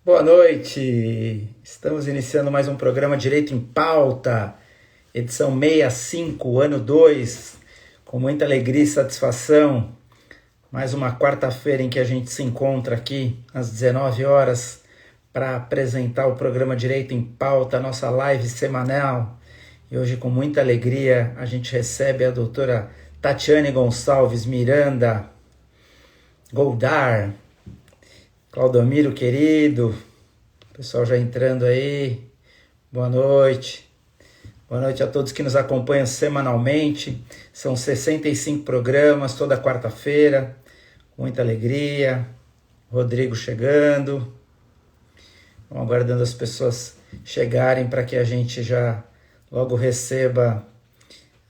Boa noite! Estamos iniciando mais um programa Direito em Pauta, edição 65, ano 2, com muita alegria e satisfação. Mais uma quarta-feira em que a gente se encontra aqui às 19 horas para apresentar o programa Direito em Pauta, nossa live semanal. E hoje, com muita alegria, a gente recebe a doutora Tatiane Gonçalves Miranda Goldar. Claudomiro querido, pessoal já entrando aí, boa noite. Boa noite a todos que nos acompanham semanalmente. São 65 programas toda quarta-feira, muita alegria. Rodrigo chegando. Vamos aguardando as pessoas chegarem para que a gente já logo receba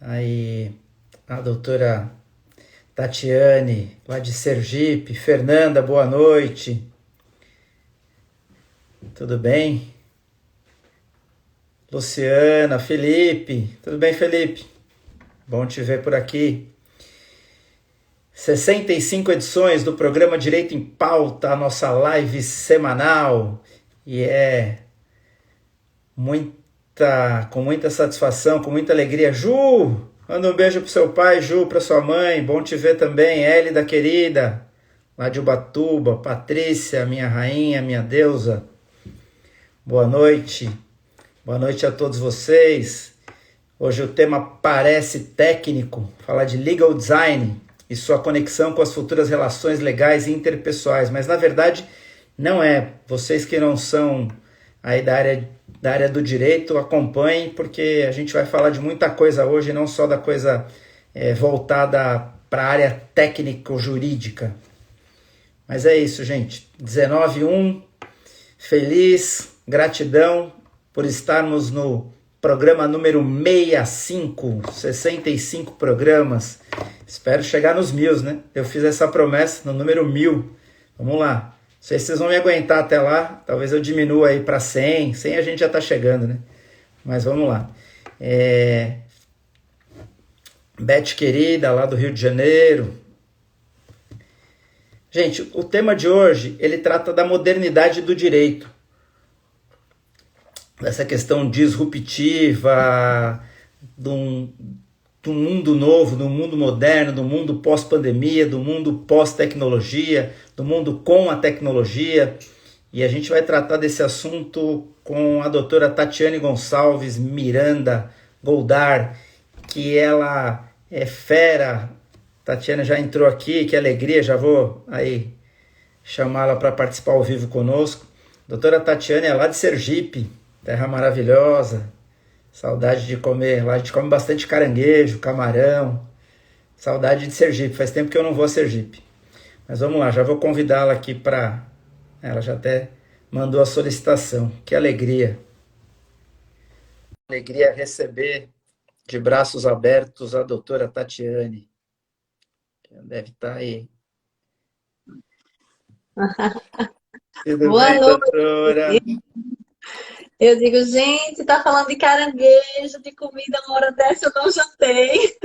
aí a doutora Tatiane, lá de Sergipe. Fernanda, boa noite. Tudo bem? Luciana, Felipe. Tudo bem, Felipe? Bom te ver por aqui. 65 edições do programa Direito em Pauta, a nossa live semanal. E com muita satisfação, com muita alegria. Ju, manda um beijo pro seu pai, Ju, pra sua mãe. Bom te ver também. Hélida, querida, lá de Ubatuba. Patrícia, minha rainha, minha deusa. Boa noite. Boa noite a todos vocês. Hoje o tema parece técnico, falar de legal design e sua conexão com as futuras relações legais e interpessoais, mas na verdade não é. Vocês que não são aí da área do direito, acompanhem, porque a gente vai falar de muita coisa hoje, não só da coisa voltada para a área técnico-jurídica. Mas é isso, gente. 19/1, feliz, gratidão por estarmos no programa número 65 programas. Espero chegar nos 1000, né? Eu fiz essa promessa no número 1000. Vamos lá. Não sei se vocês vão me aguentar até lá. Talvez eu diminua aí para 100. 100 a gente já está chegando, né? Mas vamos lá. Beth querida, lá do Rio de Janeiro. Gente, o tema de hoje, ele trata da modernidade do direito. Dessa questão disruptiva, do mundo novo, do mundo moderno, do mundo pós-pandemia, do mundo pós-tecnologia, do mundo com a tecnologia. E a gente vai tratar desse assunto com a doutora Tatiane Gonçalves Miranda Goldar, que ela é fera. Tatiana já entrou aqui, que alegria, já vou aí chamá-la para participar ao vivo conosco. Doutora Tatiane é lá de Sergipe, terra maravilhosa. Saudade de comer. Lá a gente come bastante caranguejo, camarão. Saudade de Sergipe. Faz tempo que eu não vou a Sergipe. Mas vamos lá, já vou convidá-la aqui para... Ela já até mandou a solicitação. Que alegria. Alegria receber de braços abertos a doutora Tatiane. Deve estar aí. Tudo Boa bem, noite. doutora? Eu digo, gente, tá falando de caranguejo, de comida, uma hora dessa eu não jantei.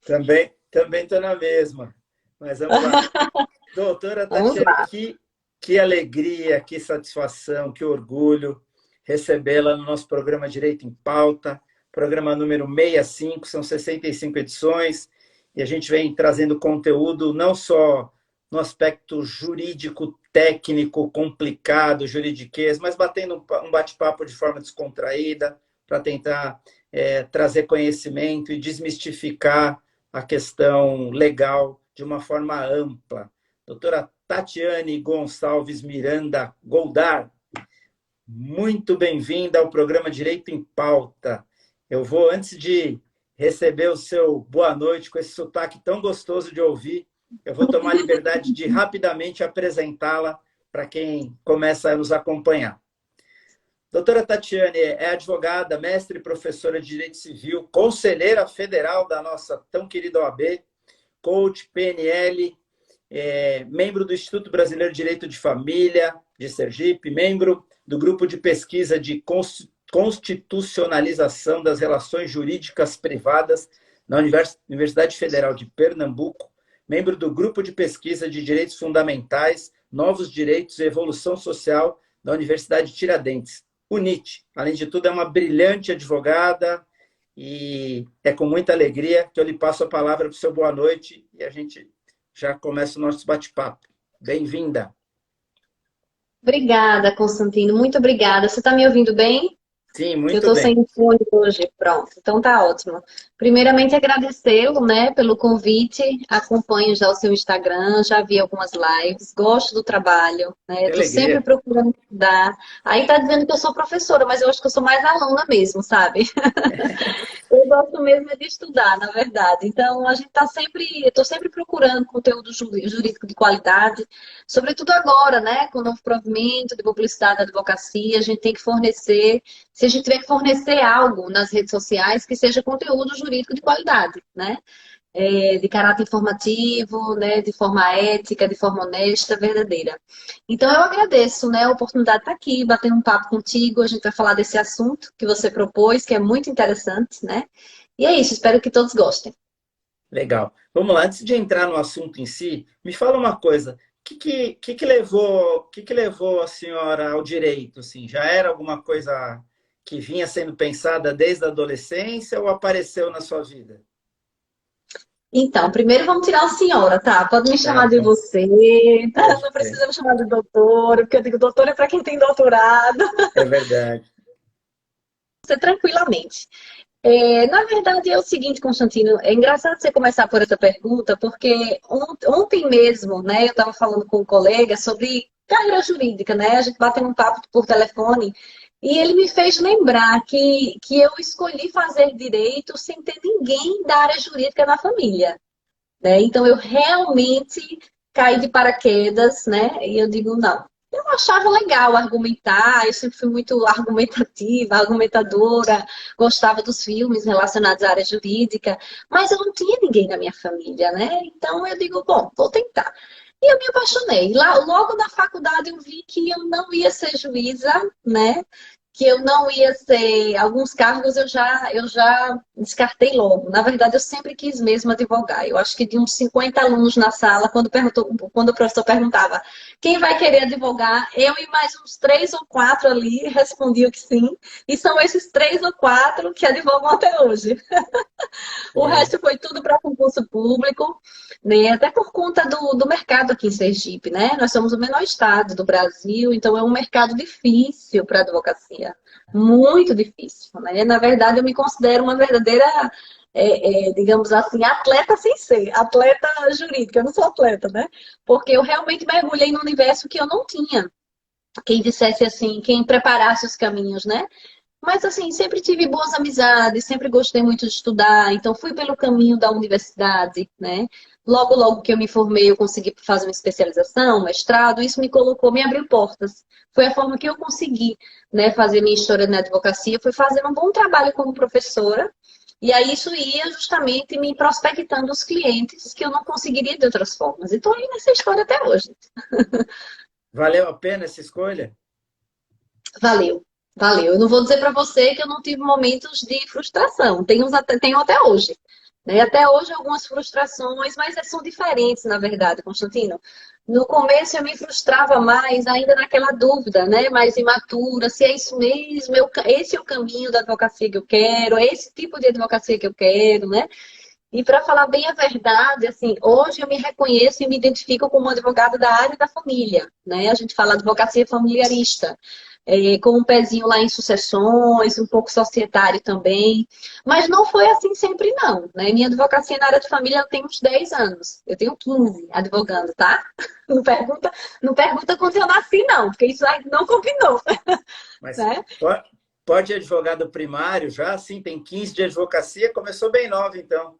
Também estou na mesma. Mas vamos lá. Doutora Vamos Tatiane, lá. que alegria, que satisfação, que orgulho recebê-la no nosso programa Direito em Pauta, programa número 65, são 65 edições, e a gente vem trazendo conteúdo não só no aspecto jurídico, técnico, complicado, juridiquês, mas batendo um bate-papo de forma descontraída, para tentar trazer conhecimento e desmistificar a questão legal de uma forma ampla. Doutora Tatiane Gonçalves Miranda Goldar, muito bem-vinda ao programa Direito em Pauta. Eu vou, antes de receber o seu boa noite com esse sotaque tão gostoso de ouvir, eu vou tomar a liberdade de rapidamente apresentá-la para quem começa a nos acompanhar. Doutora Tatiane é advogada, mestre e professora de Direito Civil, conselheira federal da nossa tão querida OAB, coach PNL, membro do Instituto Brasileiro de Direito de Família de Sergipe, membro do Grupo de Pesquisa de Constitucionalização das Relações Jurídicas Privadas na Universidade Federal de Pernambuco, membro do Grupo de Pesquisa de Direitos Fundamentais Novos Direitos e Evolução Social da Universidade de Tiradentes, UNIT. Além de tudo, é uma brilhante advogada e é com muita alegria que eu lhe passo a palavra para o seu boa noite e a gente já começa o nosso bate-papo. Bem-vinda. Obrigada, Constantino. Muito obrigada. Você está me ouvindo bem? Sim, Que eu muito estou bem. sem fone hoje. Pronto, então tá ótimo. Primeiramente, agradecê-lo, né, pelo convite. Acompanho já o seu Instagram, já vi algumas lives, gosto do trabalho, né? Que Estou sempre alegria. procurando estudar. Aí tá dizendo que eu sou professora, mas eu acho que eu sou mais aluna mesmo, sabe? Eu gosto mesmo é de estudar, na verdade. Então, a gente está sempre, eu estou sempre procurando conteúdo jurídico de qualidade, sobretudo agora, né, com o novo provimento de publicidade da advocacia, a gente tem que fornecer, se a gente tiver que fornecer algo nas redes sociais, que seja conteúdo jurídico de qualidade, né? De caráter informativo, né, de forma ética, de forma honesta, verdadeira. Então, eu agradeço, né, a oportunidade de estar aqui, batendo um papo contigo. A gente vai falar desse assunto que você propôs, que é muito interessante, né? E é isso, espero que todos gostem. Legal. Vamos lá, antes de entrar no assunto em si, me fala uma coisa. O que que levou a senhora ao direito? Assim, já era alguma coisa que vinha sendo pensada desde a adolescência ou apareceu na sua vida? Então, primeiro vamos tirar a senhora, tá? Pode me Tá chamar de bom, você, tá? pode Não ser. precisa me chamar de doutora, porque eu digo doutora é para quem tem doutorado. É verdade. Você tranquilamente. Na verdade, é o seguinte, Constantino, é engraçado você começar por essa pergunta, porque ontem mesmo, né, eu estava falando com um colega sobre carreira jurídica, né, a gente bateu um papo por telefone, e ele me fez lembrar que eu escolhi fazer direito sem ter ninguém da área jurídica na família, né, então eu realmente caí de paraquedas, né, e eu digo, não. Eu achava legal argumentar, eu sempre fui muito argumentativa, argumentadora, gostava dos filmes relacionados à área jurídica, mas eu não tinha ninguém na minha família, né? Então eu digo, bom, vou tentar. E eu me apaixonei. Lá, logo na faculdade eu vi que eu não ia ser juíza, né? Que eu não ia ser. Alguns cargos eu já descartei logo. Na verdade, eu sempre quis mesmo advogar. Eu acho que de uns 50 alunos na sala, quando o professor perguntava quem vai querer advogar, eu e mais uns 3 ou 4 ali respondiam que sim. E são esses 3 ou 4 que advogam até hoje. O É, resto foi tudo para concurso público, né? Até por conta do mercado aqui em Sergipe, né? Nós somos o menor estado do Brasil, então é um mercado difícil para a advocacia. Muito difícil, né? Na verdade, eu me considero uma verdadeira, digamos assim, atleta sem ser, atleta jurídica. Eu não sou atleta, né? Porque eu realmente mergulhei no universo que eu não tinha. Quem dissesse assim, quem preparasse os caminhos, né? Mas assim, sempre tive boas amizades, sempre gostei muito de estudar, então fui pelo caminho da universidade, né? Logo, logo que eu me formei, eu consegui fazer uma especialização, um mestrado, isso me colocou, me abriu portas. Foi a forma que eu consegui, né, fazer minha história na advocacia, foi fazendo um bom trabalho como professora, e aí isso ia justamente me prospectando os clientes que eu não conseguiria de outras formas. E estou aí nessa história até hoje. valeu a pena essa escolha? Valeu, valeu. Eu não vou dizer para você que eu não tive momentos de frustração. Tenho até hoje. Né? Até hoje algumas frustrações, mas são diferentes, na verdade, Constantino. No começo eu me frustrava mais, ainda naquela dúvida, né? Mais imatura, se é isso mesmo, esse é o caminho da advocacia que eu quero, é esse tipo de advocacia que eu quero, né? E para falar bem a verdade, assim, hoje eu me reconheço e me identifico como advogada da área da família, né? A gente fala advocacia familiarista, com um pezinho lá em sucessões, um pouco societário também. Mas não foi assim sempre, não, né? Minha advocacia na área de família eu tenho uns 10 anos. Eu tenho 15 advogando, tá? Não pergunta quando eu nasci, não, porque isso aí não combinou, Mas né? pode advogado primário já, assim, tem 15 de advocacia, começou bem nova, então.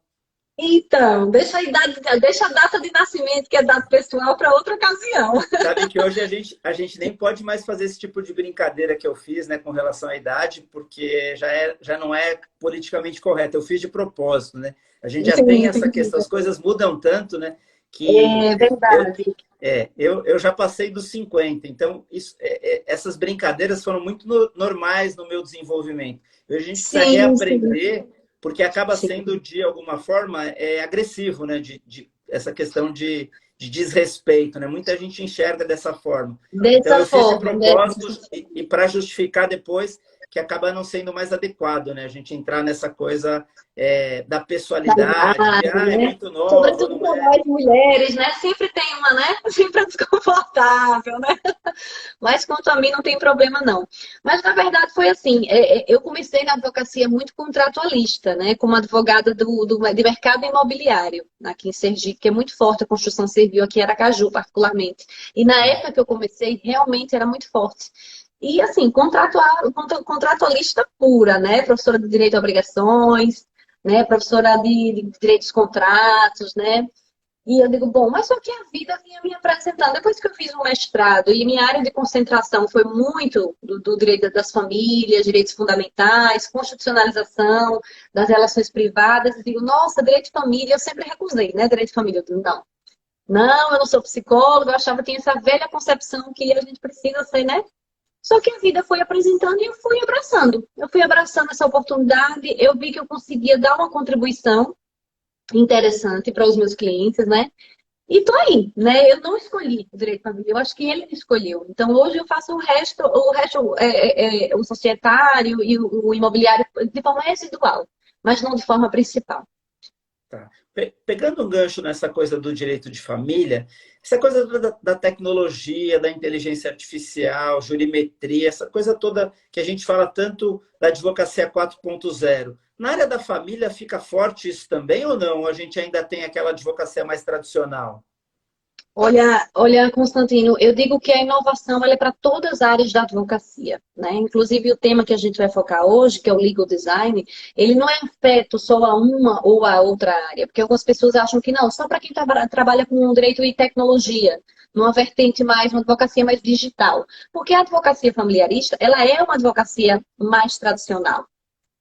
Então, deixa a data de nascimento, que é data pessoal, para outra ocasião. Sabe que hoje a gente nem pode mais fazer esse tipo de brincadeira que eu fiz, né, com relação à idade, porque já não é politicamente correto. Eu fiz de propósito, né? A gente já tem Sim, essa sim. questão, as coisas mudam tanto, né, que É eu, verdade. eu já passei dos 50, então essas brincadeiras foram muito normais no meu desenvolvimento. Hoje a gente precisa Sim, sim, reaprender, porque acaba sim. sendo, de alguma forma, agressivo, né, essa questão de desrespeito, né? Muita gente enxerga dessa forma. Então, Dessa eu fiz de forma, né? propósito e para justificar depois que acaba não sendo mais adequado, né? A gente entrar nessa coisa da Da pessoalidade, que idade, é né? muito nova, Sobretudo não para é? nós mulheres, né? Sempre tem uma, né? Sempre é desconfortável, né? Mas quanto a mim não tem problema não. Mas na verdade foi assim, eu comecei na advocacia muito contratualista, né? Como advogada de mercado imobiliário aqui em Sergipe, que é muito forte a construção civil aqui em Aracaju, particularmente. E na época que eu comecei, realmente era muito forte. E assim, contratualista pura, né? Professora de Direito a Obrigações, né? Professora de Direitos Contratos, né? E eu digo, bom, mas só que a vida vinha me apresentando. Depois que eu fiz um mestrado e minha área de concentração foi muito do direito das famílias, direitos fundamentais, constitucionalização das relações privadas, eu digo, nossa, direito de família, eu sempre recusei, né? Direito de família, eu digo, não. Não, eu não sou psicóloga, eu achava que tinha essa velha concepção que a gente precisa ser, né? Só que a vida foi apresentando e eu fui abraçando. Eu fui abraçando essa oportunidade, eu vi que eu conseguia dar uma contribuição interessante para os meus clientes, né? E tô aí, né? Eu não escolhi o direito de família, eu acho que ele me escolheu. Então hoje eu faço o resto o societário e o imobiliário de forma residual, mas não de forma principal. Tá. Pegando um gancho nessa coisa do direito de família, essa coisa da tecnologia, da inteligência artificial, jurimetria, essa coisa toda que a gente fala tanto da advocacia 4.0. Na área da família fica forte isso também ou não? Ou a gente ainda tem aquela advocacia mais tradicional? Olha, Constantino, eu digo que a inovação ela é para todas as áreas da advocacia, né? Inclusive o tema que a gente vai focar hoje, que é o legal design, ele não é afeto só a uma ou a outra área, porque algumas pessoas acham que não, só para quem trabalha com direito e tecnologia, numa vertente mais, uma advocacia mais digital. Porque a advocacia familiarista, ela é uma advocacia mais tradicional,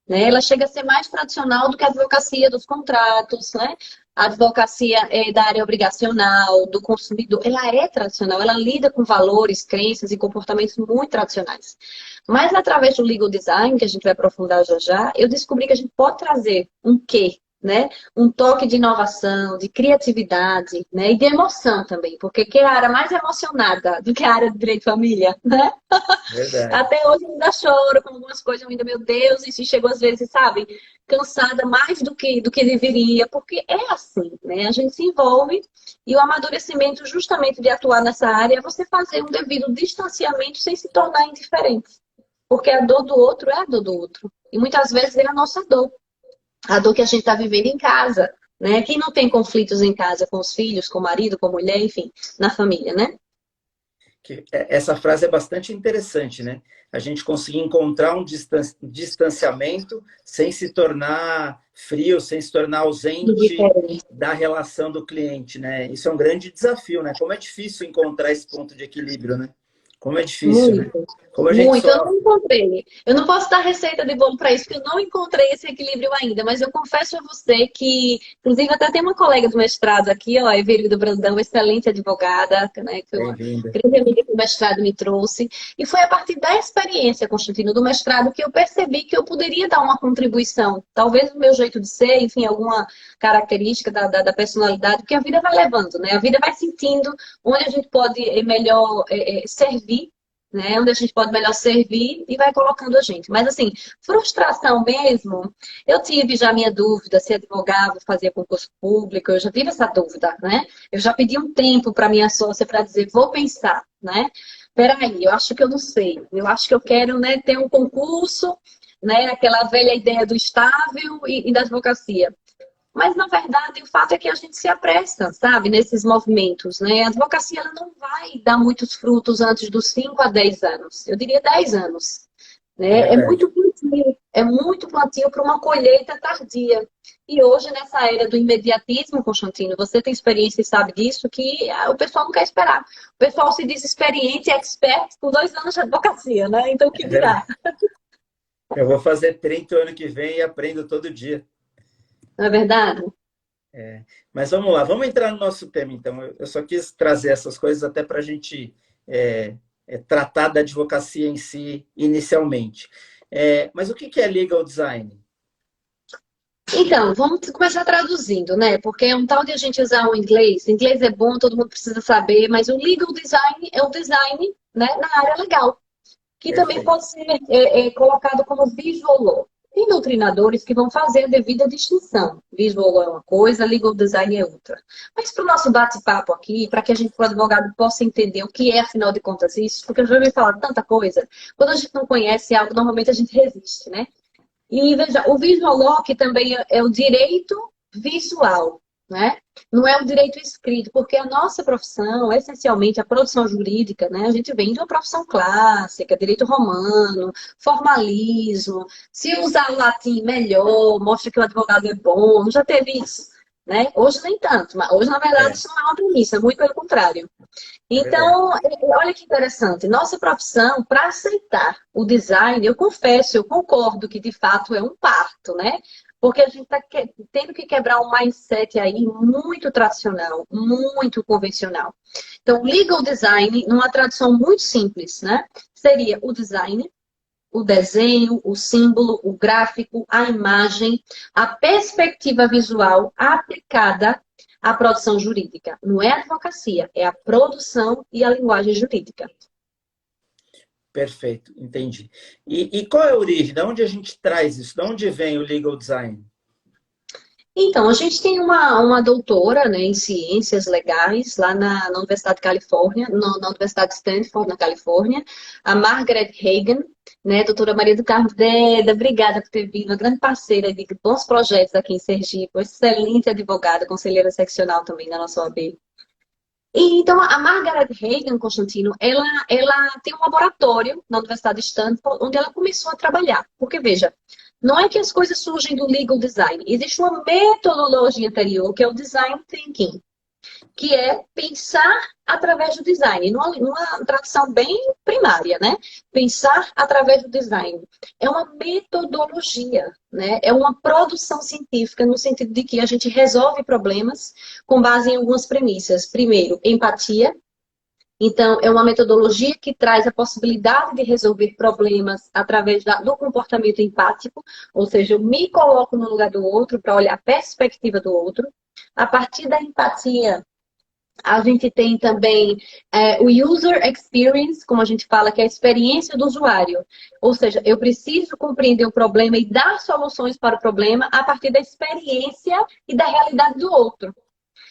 né? Ela chega a ser mais tradicional do que a advocacia dos contratos, né? A advocacia da área obrigacional, do consumidor, ela é tradicional, ela lida com valores, crenças e comportamentos muito tradicionais. Mas através do legal design, que a gente vai aprofundar já já, eu descobri que a gente pode trazer um quê, né? Um toque de inovação, de criatividade, né? E de emoção também, porque que é a área mais emocionada do que a área de direito de família, né? Verdade. Até hoje eu ainda choro com algumas coisas, eu ainda, meu Deus, e chegou às vezes, sabe, cansada mais do que deveria, porque é assim, né? A gente se envolve e o amadurecimento justamente de atuar nessa área é você fazer um devido distanciamento sem se tornar indiferente. Porque a dor do outro é a dor do outro. E muitas vezes é a dor que a gente está vivendo em casa, né? Quem não tem conflitos em casa com os filhos, com o marido, com a mulher, enfim, na família, né? Essa frase é bastante interessante, né? A gente conseguir encontrar um distanciamento sem se tornar frio, sem se tornar ausente Indiferente. da relação do cliente, né? Isso é um grande desafio, né? Como é difícil encontrar esse ponto de equilíbrio, né? Como é difícil, né? Muito, Como a gente muito. Eu não sofre. encontrei. Eu não posso dar receita de bolo para isso, porque eu não encontrei esse equilíbrio ainda. Mas eu confesso a você que, inclusive, até tem uma colega do mestrado aqui, ó, a Everilda Brandão, excelente advogada, né, que uma Bem-vinda. grande amiga que o mestrado me trouxe. E foi a partir da experiência, Constantino, do mestrado, que eu percebi que eu poderia dar uma contribuição. Talvez o meu jeito de ser, enfim, alguma característica da personalidade, porque a vida vai levando, né? A vida vai sentindo onde a gente pode melhor servir, né? Onde a gente pode melhor servir e vai colocando a gente. Mas assim, frustração mesmo, eu tive já minha dúvida se advogava, fazia concurso público, eu já tive essa dúvida, né? Eu já pedi um tempo para minha sócia para dizer, vou pensar, né? Peraí, eu acho que eu não sei. Eu acho que eu quero, né, ter um concurso, né? Aquela velha ideia do estável e da advocacia. Mas, na verdade, o fato é que a gente se apressa, sabe, nesses movimentos, né? A advocacia ela não vai dar muitos frutos antes dos 5 a 10 anos. Eu diria 10 anos, É né? verdade. É muito plantio para uma colheita tardia. E hoje, nessa era do imediatismo, Constantino, você tem experiência e sabe disso, que o pessoal não quer esperar. O pessoal se diz experiente e expert com 2 anos de advocacia, né? Então, o que É dirá? verdade. Eu vou fazer 30 ano que vem e aprendo todo dia. Não é verdade? Mas vamos lá, vamos entrar no nosso tema, então. Eu só quis trazer essas coisas até para a gente tratar da advocacia em si inicialmente. Mas o que é legal design? Então, vamos começar traduzindo, né? Porque é um tal de a gente usar o inglês. Inglês é bom, todo mundo precisa saber, mas o legal design é o design, né, na área legal, que também Perfeito. pode ser colocado como visual law. Tem doutrinadores que vão fazer a devida distinção. Visual law é uma coisa, legal design é outra. Mas para o nosso bate-papo aqui, para que a gente, o advogado, possa entender o que é, afinal de contas, isso, porque eu já ouvi falar tanta coisa, quando a gente não conhece algo, normalmente a gente resiste, né? E veja, o visual law que também é o direito visual, né? Não é o direito escrito, porque a nossa profissão, essencialmente a produção jurídica, né? A gente vem de uma profissão clássica, direito romano, formalismo. Se usar o latim melhor, mostra que o advogado é bom, não já teve isso, né? Hoje nem tanto, mas hoje, na verdade, É, isso não é uma premissa, muito pelo contrário. é verdade. Então, olha que interessante. Nossa profissão, para aceitar o design, eu confesso, eu concordo que de fato é um parto, né? Porque a gente está tendo que quebrar um mindset aí muito tradicional, muito convencional. Então, legal design, numa tradução muito simples, né? Seria o design, o desenho, o símbolo, o gráfico, a imagem, a perspectiva visual aplicada à produção jurídica. Não é a advocacia, é a produção e a linguagem jurídica. Perfeito, entendi. E qual é a origem? De onde a gente traz isso? De onde vem o legal design? Então, a gente tem uma doutora, né, em ciências legais lá na Universidade de Califórnia, na Universidade de Stanford, na Califórnia, a Margaret Hagan, né, doutora Maria do Carmo Deda, obrigada por ter vindo, uma grande parceira de bons projetos aqui em Sergipe, uma excelente advogada, conselheira seccional também da nossa OAB. E, então, a Margaret Hagan, Constantino, ela tem um laboratório na Universidade de Stanford, onde ela começou a trabalhar. Porque, veja, não é que as coisas surgem do legal design. Existe uma metodologia anterior, que é o design thinking, que é pensar através do design, numa tradução bem primária, né? Pensar através do design. É uma metodologia, né? É uma produção científica no sentido de que a gente resolve problemas com base em algumas premissas. Primeiro, empatia. Então, é uma metodologia que traz a possibilidade de resolver problemas através do comportamento empático, ou seja, eu me coloco no lugar do outro para olhar a perspectiva do outro. A partir da empatia, a gente tem também o user experience, como a gente fala, que é a experiência do usuário. Ou seja, eu preciso compreender o problema e dar soluções para o problema a partir da experiência e da realidade do outro.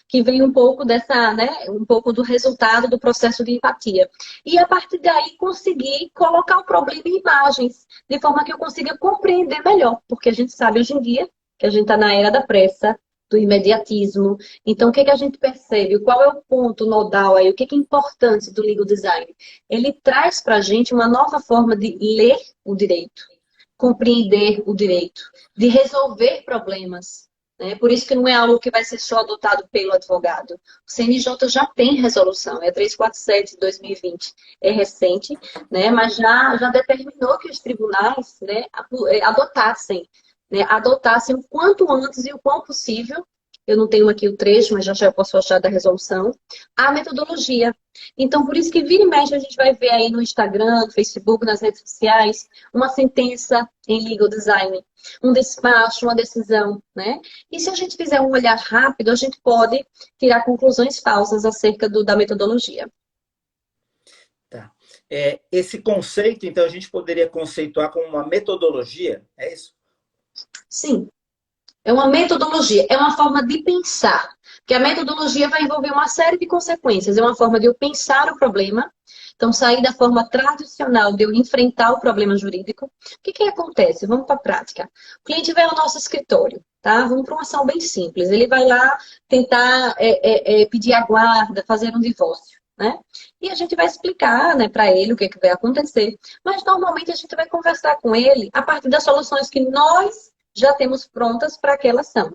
Que vem um pouco dessa, né, um pouco do resultado do processo de empatia. E a partir daí conseguir colocar o problema em imagens, de forma que eu consiga compreender melhor, porque a gente sabe hoje em dia que a gente está na era da pressa, do imediatismo. Então, o que, que a gente percebe? Qual é o ponto nodal aí? O que, que é importante do legal design? Ele traz para a gente uma nova forma de ler o direito, compreender o direito, de resolver problemas. Né? Por isso que não é algo que vai ser só adotado pelo advogado. O CNJ já tem resolução, é 347 de 2020. É recente, né? Mas já determinou que os tribunais, né, adotassem o quanto antes e o quão possível, eu não tenho aqui o trecho, mas já eu posso achar da resolução, a metodologia. Então, por isso que vira e mexe a gente vai ver aí no Instagram, no Facebook, nas redes sociais, uma sentença em legal design, um despacho, uma decisão, né? E se a gente fizer um olhar rápido, a gente pode tirar conclusões falsas acerca da metodologia. Tá. Esse conceito, então, a gente poderia conceituar como uma metodologia, é isso? Sim, é uma metodologia, é uma forma de pensar. Que a metodologia vai envolver uma série de consequências. É uma forma de eu pensar o problema. Então, sair da forma tradicional de eu enfrentar o problema jurídico. O que que acontece? Vamos para a prática. O cliente vai ao nosso escritório, tá? Vamos para uma ação bem simples. Ele vai lá tentar pedir a guarda, fazer um divórcio, né? E a gente vai explicar, né, para ele o que que vai acontecer. Mas, normalmente, a gente vai conversar com ele a partir das soluções que nós já temos prontas para aquela ação.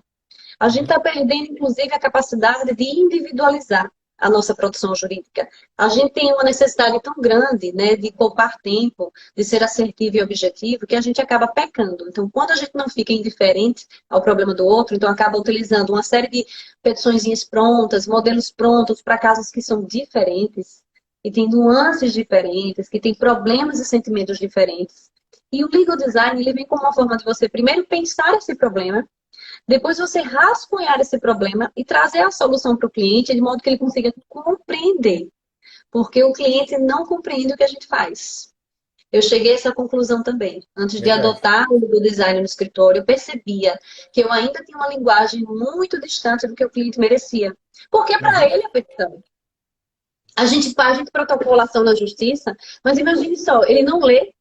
A gente está perdendo, inclusive, a capacidade de individualizar a nossa produção jurídica. A gente tem uma necessidade tão grande, né, de poupar tempo, de ser assertivo e objetivo, que a gente acaba pecando. Então, quando a gente não fica indiferente ao problema do outro, então acaba utilizando uma série de petiçõezinhas prontas, modelos prontos para casos que são diferentes, que têm nuances diferentes, que têm problemas e sentimentos diferentes. E o legal design, ele vem como uma forma de você primeiro pensar esse problema, Depois você rascunhar esse problema e trazer a solução para o cliente de modo que ele consiga compreender. Porque o cliente não compreende o que a gente faz. Eu cheguei a essa conclusão também. Antes de Verdade. adotar o design no escritório, eu percebia que eu ainda tinha uma linguagem muito distante do que o cliente merecia. Porque para Uhum, ele é petição. A gente protocola ação na justiça, mas imagine só, ele não lê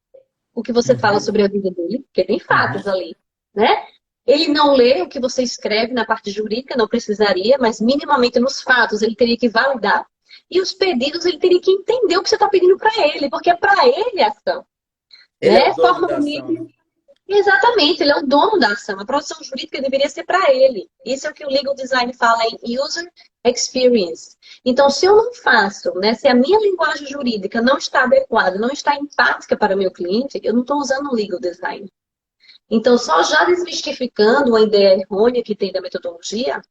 o que você fala uhum, sobre a vida dele, porque tem uhum. fatos ali, né? Ele não lê o que você escreve na parte jurídica, não precisaria, mas minimamente nos fatos ele teria que validar. E os pedidos ele teria que entender o que você está pedindo para ele, porque é para ele a ação, Ele é o né? dono Forma da bonita. ação, né? Exatamente, ele é o dono da ação. A produção jurídica deveria ser para ele. Isso é o que o legal design fala em user experience. Então, se eu não faço, né, se a minha linguagem jurídica não está adequada, não está empática para o meu cliente, eu não estou usando o legal design. Então, só já desmistificando uma ideia errônea que tem da metodologia,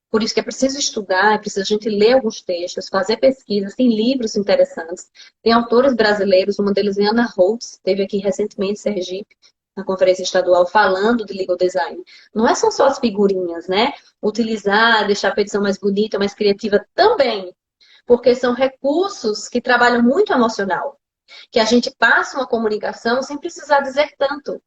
por isso que é preciso estudar, é preciso a gente ler alguns textos, fazer pesquisas, tem livros interessantes, tem autores brasileiros, uma deles é Ana Holtz, esteve aqui recentemente em Sergipe, na conferência estadual, falando de legal design. Não são só as figurinhas, né? Utilizar, deixar a petição mais bonita, mais criativa também, porque são recursos que trabalham muito emocional, que a gente passa uma comunicação sem precisar dizer tanto.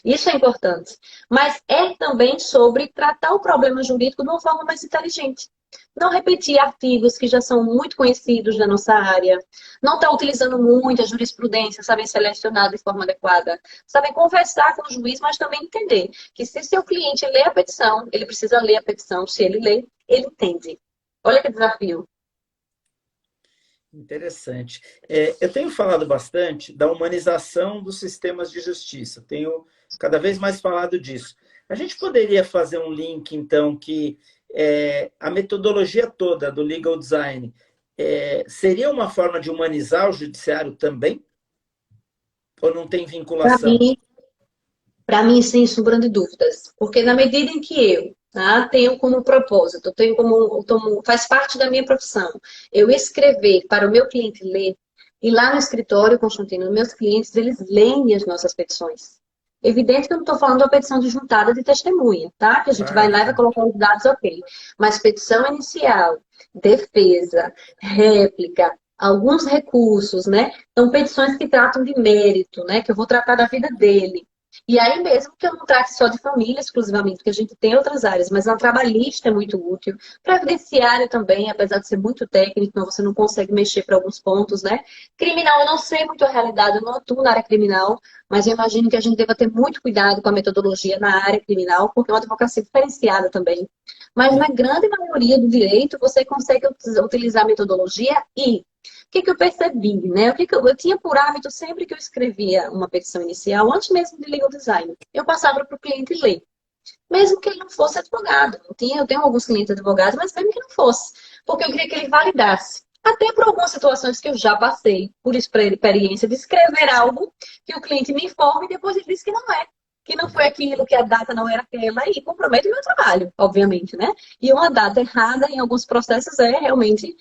Isso é importante. Mas é também sobre tratar o problema jurídico de uma forma mais inteligente. Não repetir artigos que já são muito conhecidos da nossa área. Não estar utilizando muito a jurisprudência, saber selecionar de forma adequada. Saber conversar com o juiz, mas também entender que se seu cliente lê a petição, ele precisa ler a petição. Se ele lê, ele entende. Olha que desafio. Interessante. Eu tenho falado bastante da humanização dos sistemas de justiça, tenho cada vez mais falado disso. A gente poderia fazer um link, então, que a metodologia toda do legal design seria uma forma de humanizar o judiciário também? Ou não tem Para vinculação? mim, Para mim, sem sombra de dúvidas. Porque na medida em que eu, tá, tenho como propósito, faz parte da minha profissão, eu escrever para o meu cliente ler, e lá no escritório, Constantino, meus clientes, eles leem as nossas petições. Evidente que eu não estou falando da petição de juntada de testemunha, tá? Que a gente vai Claro, lá e vai claro. colocar os dados, ok. Mas petição inicial, defesa, réplica, alguns recursos, né? São petições que tratam de mérito, né? Que eu vou tratar da vida dele. E aí mesmo que eu não trate só de família exclusivamente, porque a gente tem outras áreas, mas na trabalhista é muito útil. Previdenciário também, apesar de ser muito técnico, então você não consegue mexer para alguns pontos, né? Criminal, eu não sei muito a realidade, eu não atuo na área criminal, mas eu imagino que a gente deva ter muito cuidado com a metodologia na área criminal, porque é uma advocacia diferenciada também. Mas na Sim. grande maioria do direito, você consegue utilizar a metodologia e que eu percebi, né? Eu tinha por hábito, sempre que eu escrevia uma petição inicial, antes mesmo de legal design, eu passava para o cliente ler. Mesmo que ele não fosse advogado. Eu tenho alguns clientes advogados, mas mesmo que não fosse. Porque eu queria que ele validasse. Até por algumas situações que eu já passei, por experiência, de escrever algo que o cliente me informa e depois ele diz que não é. Que não foi aquilo, que a data não era aquela, e compromete o meu trabalho, obviamente, né? E uma data errada em alguns processos é realmente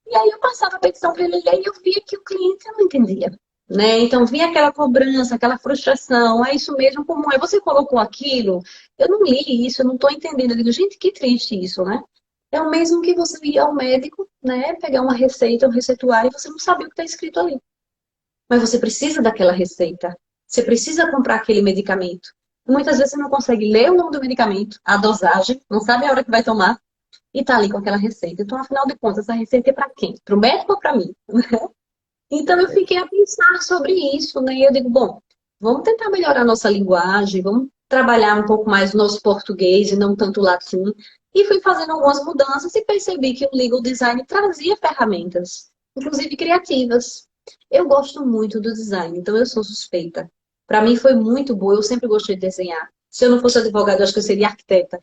e aí eu passava a petição para ele ler e eu via que o cliente não entendia. Né? Então vinha aquela cobrança, aquela frustração, é isso mesmo, como é? Você colocou aquilo? Eu não li isso, eu não estou entendendo. Eu digo, gente, que triste isso, né? É o mesmo que você ir ao médico, né? Pegar uma receita, um receituário, e você não sabe o que está escrito ali. Mas você precisa daquela receita. Você precisa comprar aquele medicamento. Muitas vezes você não consegue ler o nome do medicamento, a dosagem, não sabe a hora que vai tomar e tá ali com aquela receita. Então, afinal de contas, essa receita é para quem? Para o médico ou para mim? Então, eu fiquei a pensar sobre isso, né? E eu digo, bom, vamos tentar melhorar a nossa linguagem, vamos trabalhar um pouco mais o nosso português e não tanto o latim. E fui fazendo algumas mudanças e percebi que o legal design trazia ferramentas, inclusive criativas. Eu gosto muito do design, então eu sou suspeita. Para mim foi muito boa, eu sempre gostei de desenhar. Se eu não fosse advogada, eu acho que eu seria arquiteta.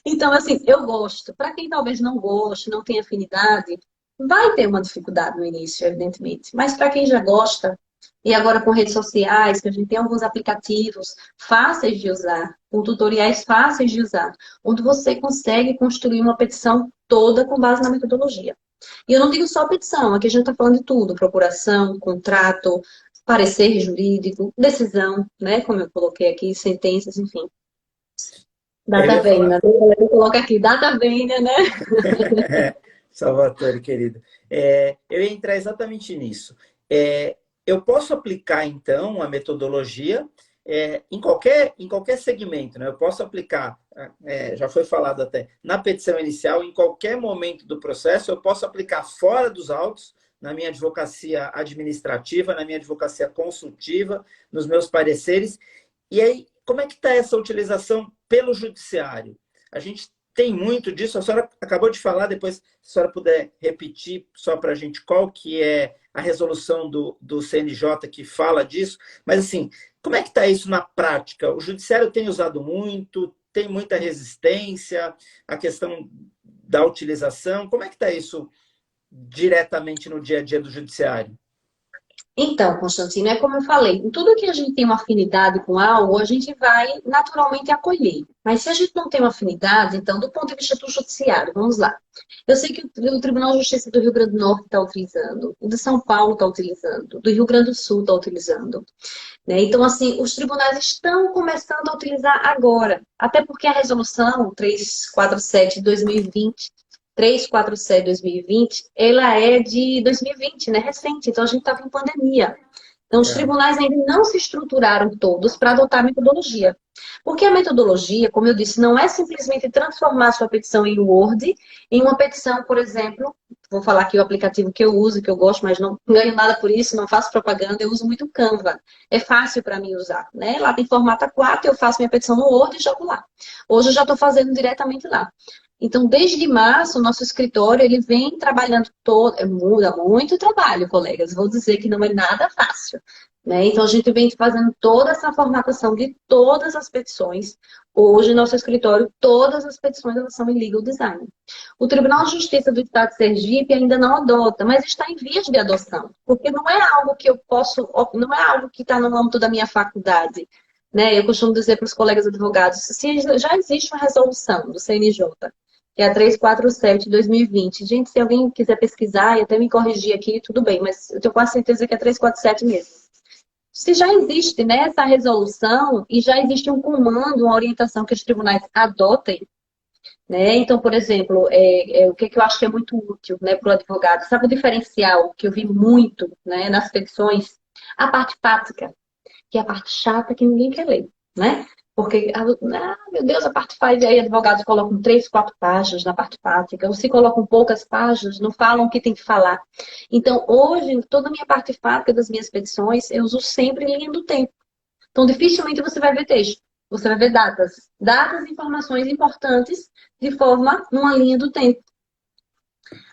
Então, assim, eu gosto. Para quem talvez não goste, não tenha afinidade, vai ter uma dificuldade no início, evidentemente. Mas para quem já gosta, e agora com redes sociais, que a gente tem alguns aplicativos fáceis de usar, com tutoriais fáceis de usar, onde você consegue construir uma petição toda com base na metodologia. E eu não digo só petição, aqui a gente está falando de tudo: procuração, contrato, parecer jurídico, decisão, né? Como eu coloquei aqui, sentenças, enfim. Eu Data ia falar. vênia. Eu coloco aqui, data vênia, né? Salvatore, querido. Eu ia entrar exatamente nisso. Eu posso aplicar, então, a metodologia em qualquer segmento, né? Eu posso aplicar, já foi falado até, na petição inicial, em qualquer momento do processo, eu posso aplicar fora dos autos, na minha advocacia administrativa, na minha advocacia consultiva, nos meus pareceres. E aí, como é que está essa utilização pelo judiciário? A gente tem muito disso, a senhora acabou de falar, depois, se a senhora puder repetir só para a gente qual que é a resolução do CNJ que fala disso, mas assim, como é que está isso na prática? O judiciário tem usado muito, tem muita resistência, a questão da utilização, como é que está isso diretamente no dia a dia do judiciário? Então, Constantino, é como eu falei, em tudo que a gente tem uma afinidade com algo, a gente vai naturalmente acolher. Mas se a gente não tem uma afinidade, então, do ponto de vista do judiciário, vamos lá. Eu sei que o Tribunal de Justiça do Rio Grande do Norte está utilizando, o de São Paulo está utilizando, do Rio Grande do Sul está utilizando, né? Então, assim, os tribunais estão começando a utilizar agora, até porque a resolução 347 de 2020 347 2020, ela é de 2020, né? Recente, então a gente estava em pandemia. Então, os É, tribunais ainda não se estruturaram todos para adotar a metodologia. Porque a metodologia, como eu disse, não é simplesmente transformar a sua petição em Word, em uma petição, por exemplo, vou falar aqui o aplicativo que eu uso, que eu gosto, mas não ganho nada por isso, não faço propaganda, eu uso muito o Canva. É fácil para mim usar, né? Lá tem formato A4, eu faço minha petição no Word e jogo lá. Hoje eu já estou fazendo diretamente lá. Então, desde março, o nosso escritório ele vem trabalhando todo, muda muito trabalho, colegas. Vou dizer que não é nada fácil, né? Então, a gente vem fazendo toda essa formatação de todas as petições. Hoje, nosso escritório, todas as petições elas são em legal design. O Tribunal de Justiça do Estado de Sergipe ainda não adota, mas está em vias de adoção, porque não é algo que eu posso, não é algo que está no âmbito da minha faculdade. Né? Eu costumo dizer para os colegas advogados, se já existe uma resolução do CNJ que é a 347 de 2020. Gente, se alguém quiser pesquisar e até me corrigir aqui, tudo bem, mas eu tenho quase certeza que é 347 mesmo. Se já existe, né, essa resolução e já existe um comando, uma orientação que os tribunais adotem, né? Então, por exemplo, o que eu acho que é muito útil, né, para o advogado, sabe o diferencial que eu vi muito, né, nas petições? A parte prática, que é a parte chata que ninguém quer ler, né? Porque, meu Deus, a parte faz, e aí advogados colocam 3, 4 páginas na parte prática, ou se colocam poucas páginas, não falam o que tem que falar. Então, hoje, toda a minha parte prática das minhas petições, eu uso sempre em linha do tempo. Então, dificilmente você vai ver texto. Você vai ver datas. Datas e informações importantes de forma numa linha do tempo.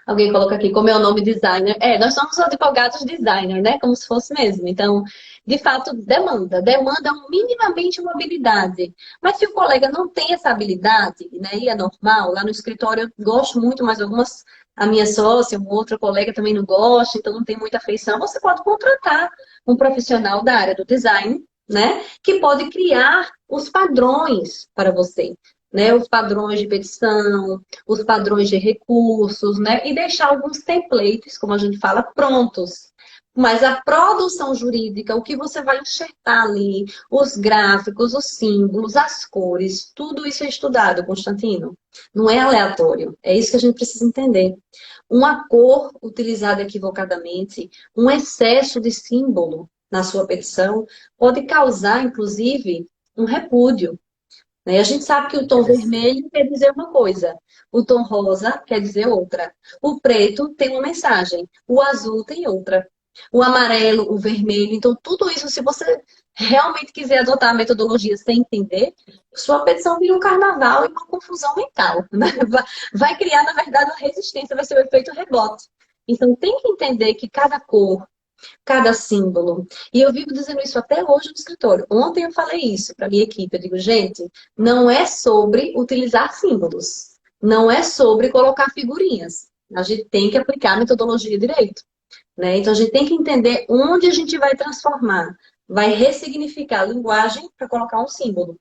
Alguém coloca aqui, como é o nome designer? Nós somos advogados designer, né? Como se fosse mesmo. Então, de fato, demanda. Demanda minimamente uma habilidade. Mas se o colega não tem essa habilidade, né? E é normal, lá no escritório eu gosto muito, mas a minha sócia, uma outra colega também não gosta, então não tem muita afeição. Você pode contratar um profissional da área do design, né? Que pode criar os padrões para você. Né, os padrões de petição, os padrões de recursos, né? E deixar alguns templates, como a gente fala, prontos. Mas a produção jurídica, o que você vai enxertar ali, os gráficos, os símbolos, as cores, tudo isso é estudado, Constantino. Não é aleatório. É isso que a gente precisa entender. Uma cor utilizada equivocadamente, um excesso de símbolo na sua petição, pode causar, inclusive, um repúdio. Né? A gente sabe que o tom Interessante. vermelho quer dizer uma coisa, o tom rosa quer dizer outra. O preto tem uma mensagem, o azul tem outra. O amarelo, o vermelho. Então, tudo isso, se você realmente quiser adotar a metodologia sem entender, sua petição vira um carnaval e uma confusão mental. Né? Vai criar, na verdade, uma resistência, vai ser o efeito rebote. Então, tem que entender que cada cor, cada símbolo. E eu vivo dizendo isso até hoje no escritório. Ontem eu falei isso para minha equipe. Eu digo, gente, não é sobre utilizar símbolos. Não é sobre colocar figurinhas. A gente tem que aplicar a metodologia direito. Né? Então a gente tem que entender onde a gente vai transformar. Vai ressignificar a linguagem para colocar um símbolo.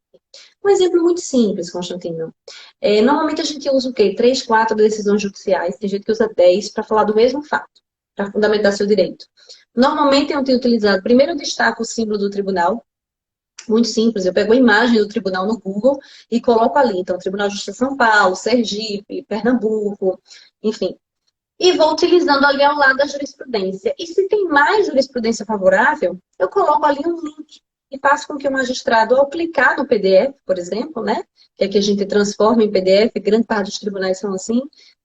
Um exemplo muito simples, Constantino. Normalmente a gente usa o quê? 3, 4 decisões judiciais. Tem gente que usa 10 para falar do mesmo fato, para fundamentar seu direito. Normalmente eu tenho utilizado, primeiro eu destaco o símbolo do tribunal, Muito simples, eu pego a imagem do tribunal no Google e coloco ali. Então, Tribunal de Justiça de São Paulo, Sergipe, Pernambuco, enfim. E vou utilizando ali ao lado a jurisprudência. E se tem mais jurisprudência favorável, eu coloco ali um link e faço com que o magistrado, ao clicar no PDF, por exemplo, né? Que é que a gente transforma em PDF, grande parte dos tribunais são assim,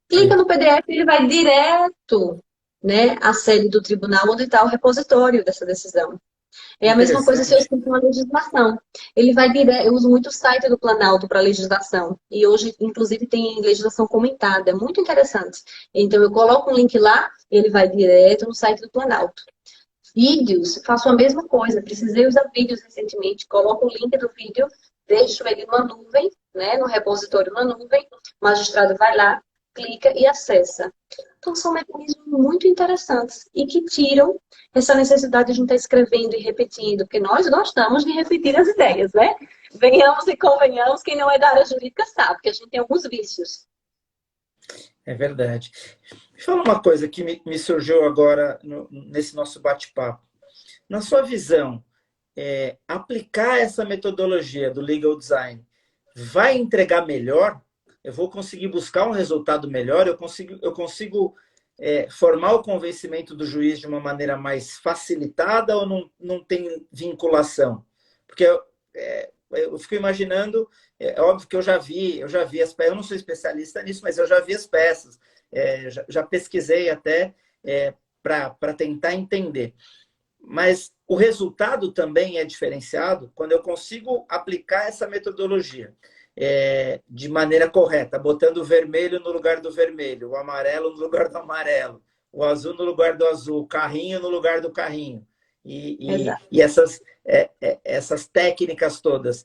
clica Sim. no PDF e ele vai direto, né, à sede do tribunal onde está o repositório dessa decisão. É a mesma coisa se eu Interessante. sinto uma legislação. Ele vai direto, eu uso muito o site do Planalto para legislação. E hoje, inclusive, tem legislação comentada. É muito interessante. Então, eu coloco um link lá, ele vai direto no site do Planalto. Vídeos, faço a mesma coisa. Precisei usar vídeos recentemente. Coloco o link do vídeo, deixo ele numa nuvem, né, no repositório na nuvem. O magistrado vai lá, clica e acessa. Então, são mecanismos muito interessantes e que tiram essa necessidade de a gente estar escrevendo e repetindo, porque nós gostamos de repetir as ideias, né? Venhamos e convenhamos, quem não é da área jurídica sabe que a gente tem alguns vícios. É verdade. Me fala uma coisa que me surgiu agora nesse nosso bate-papo. Na sua visão, aplicar essa metodologia do legal design vai entregar melhor? Eu vou conseguir buscar um resultado melhor? Eu consigo formar o convencimento do juiz de uma maneira mais facilitada ou não tem vinculação? Porque eu fico imaginando, é óbvio que eu já vi as peças, eu não sou especialista nisso, mas eu já vi as peças, já pesquisei até para tentar entender. Mas o resultado também é diferenciado quando eu consigo aplicar essa metodologia de maneira correta, botando o vermelho no lugar do vermelho, o amarelo no lugar do amarelo, o azul no lugar do azul, o carrinho no lugar do carrinho. Exato. E essas técnicas todas.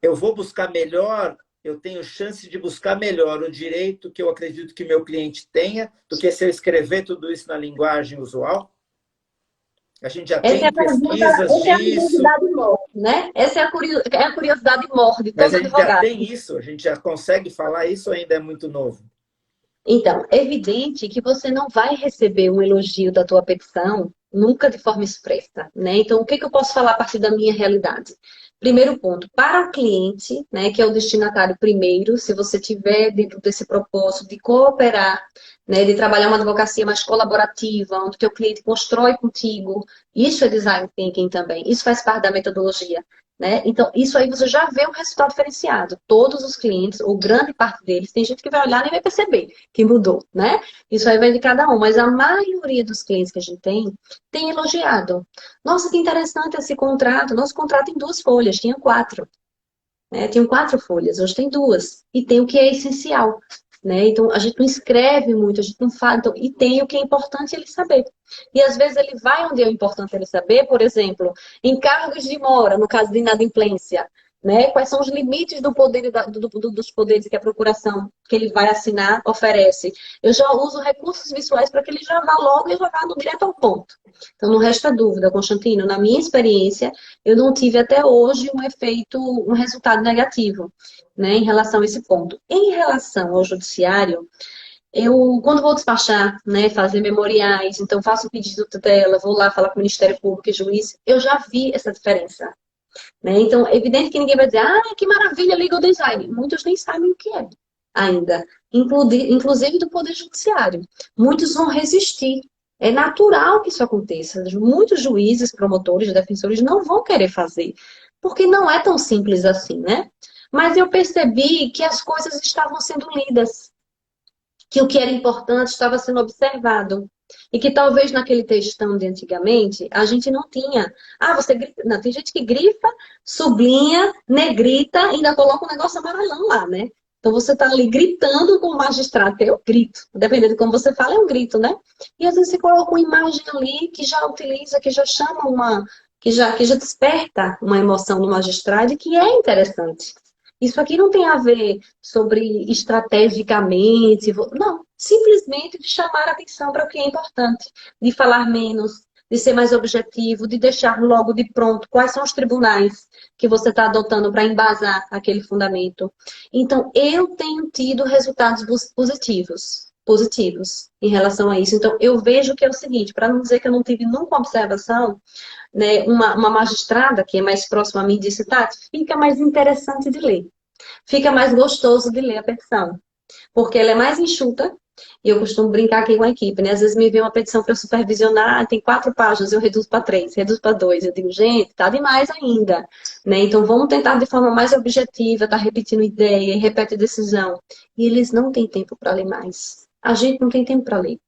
Eu vou buscar melhor, eu tenho chance de buscar melhor o direito que eu acredito que meu cliente tenha, do que se eu escrever tudo isso na linguagem usual? A gente já Essa é tem a pergunta, pesquisas essa é a disso, curiosidade mor, né? Essa é a curiosidade mor de mas todo a gente já advogado. tem isso, a gente já consegue falar isso ou ainda é muito novo? Então, é evidente que você não vai receber um elogio da tua petição nunca de forma expressa, né? Então, o que eu posso falar a partir da minha realidade? Primeiro ponto, para o cliente, né, que é o destinatário primeiro, se você tiver dentro desse propósito de cooperar, né, de trabalhar uma advocacia mais colaborativa, onde o teu cliente constrói contigo, isso é design thinking também, isso faz parte da metodologia. Né? Então, isso aí você já vê um resultado diferenciado. Todos os clientes, ou grande parte deles, tem gente que vai olhar e nem vai perceber que mudou, né? Isso aí vai de cada um, mas a maioria dos clientes que a gente tem elogiado. Nossa, que interessante esse contrato. Nosso contrato tem 2 folhas, tinha 4. Né? Tinham 4 folhas, hoje tem 2. E tem o que é essencial. Né? Então, a gente não escreve muito, a gente não fala. Então, e tem o que é importante ele saber. E às vezes ele vai onde é importante ele saber, por exemplo, encargos de mora, no caso de inadimplência. Né? Quais são os limites do poder dos poderes que a procuração que ele vai assinar oferece. Eu já uso recursos visuais para que ele já vá logo e já vá direto ao ponto. Então, não resta dúvida, Constantino, na minha experiência, eu não tive até hoje um resultado negativo, né, em relação a esse ponto. Em relação ao judiciário, eu, quando vou despachar, né, fazer memoriais, então faço um pedido de tutela, vou lá falar com o Ministério Público e juiz, eu já vi essa diferença. Né? Então, é evidente que ninguém vai dizer, ah, que maravilha, legal design. Muitos nem sabem o que é ainda, inclusive do Poder Judiciário. Muitos vão resistir. É natural que isso aconteça. Muitos juízes, promotores, defensores não vão querer fazer, porque não é tão simples assim, né? Mas eu percebi que as coisas estavam sendo lidas, que o que era importante estava sendo observado. E que talvez naquele textão de antigamente a gente não tinha. Ah, você grita. Não, tem gente que grifa, sublinha, negrita, ainda coloca um negócio amarelão lá, né? Então você está ali gritando com o magistrado, que é o grito. Dependendo de como você fala, é um grito, né? E às vezes você coloca uma imagem ali que já utiliza, que já chama uma. Que já desperta uma emoção no magistrado e que é interessante. Isso aqui não tem a ver sobre estrategicamente, não, simplesmente de chamar a atenção para o que é importante, de falar menos, de ser mais objetivo, de deixar logo de pronto quais são os tribunais que você está adotando para embasar aquele fundamento. Então, eu tenho tido resultados positivos. positivos em relação a isso. Então, eu vejo que é o seguinte, para não dizer que eu não tive nunca observação, né, uma magistrada que é mais próxima a mim disse, Tati, fica mais interessante de ler, fica mais gostoso de ler a petição, porque ela é mais enxuta, e eu costumo brincar aqui com a equipe, né? Às vezes me vê uma petição para eu supervisionar, tem 4 páginas, eu reduzo para 3, reduzo para 2. Eu digo, gente, tá demais ainda, né? Então vamos tentar de forma mais objetiva, tá repetindo ideia, e repete decisão. E eles não têm tempo para ler mais. A gente não tem tempo para ler.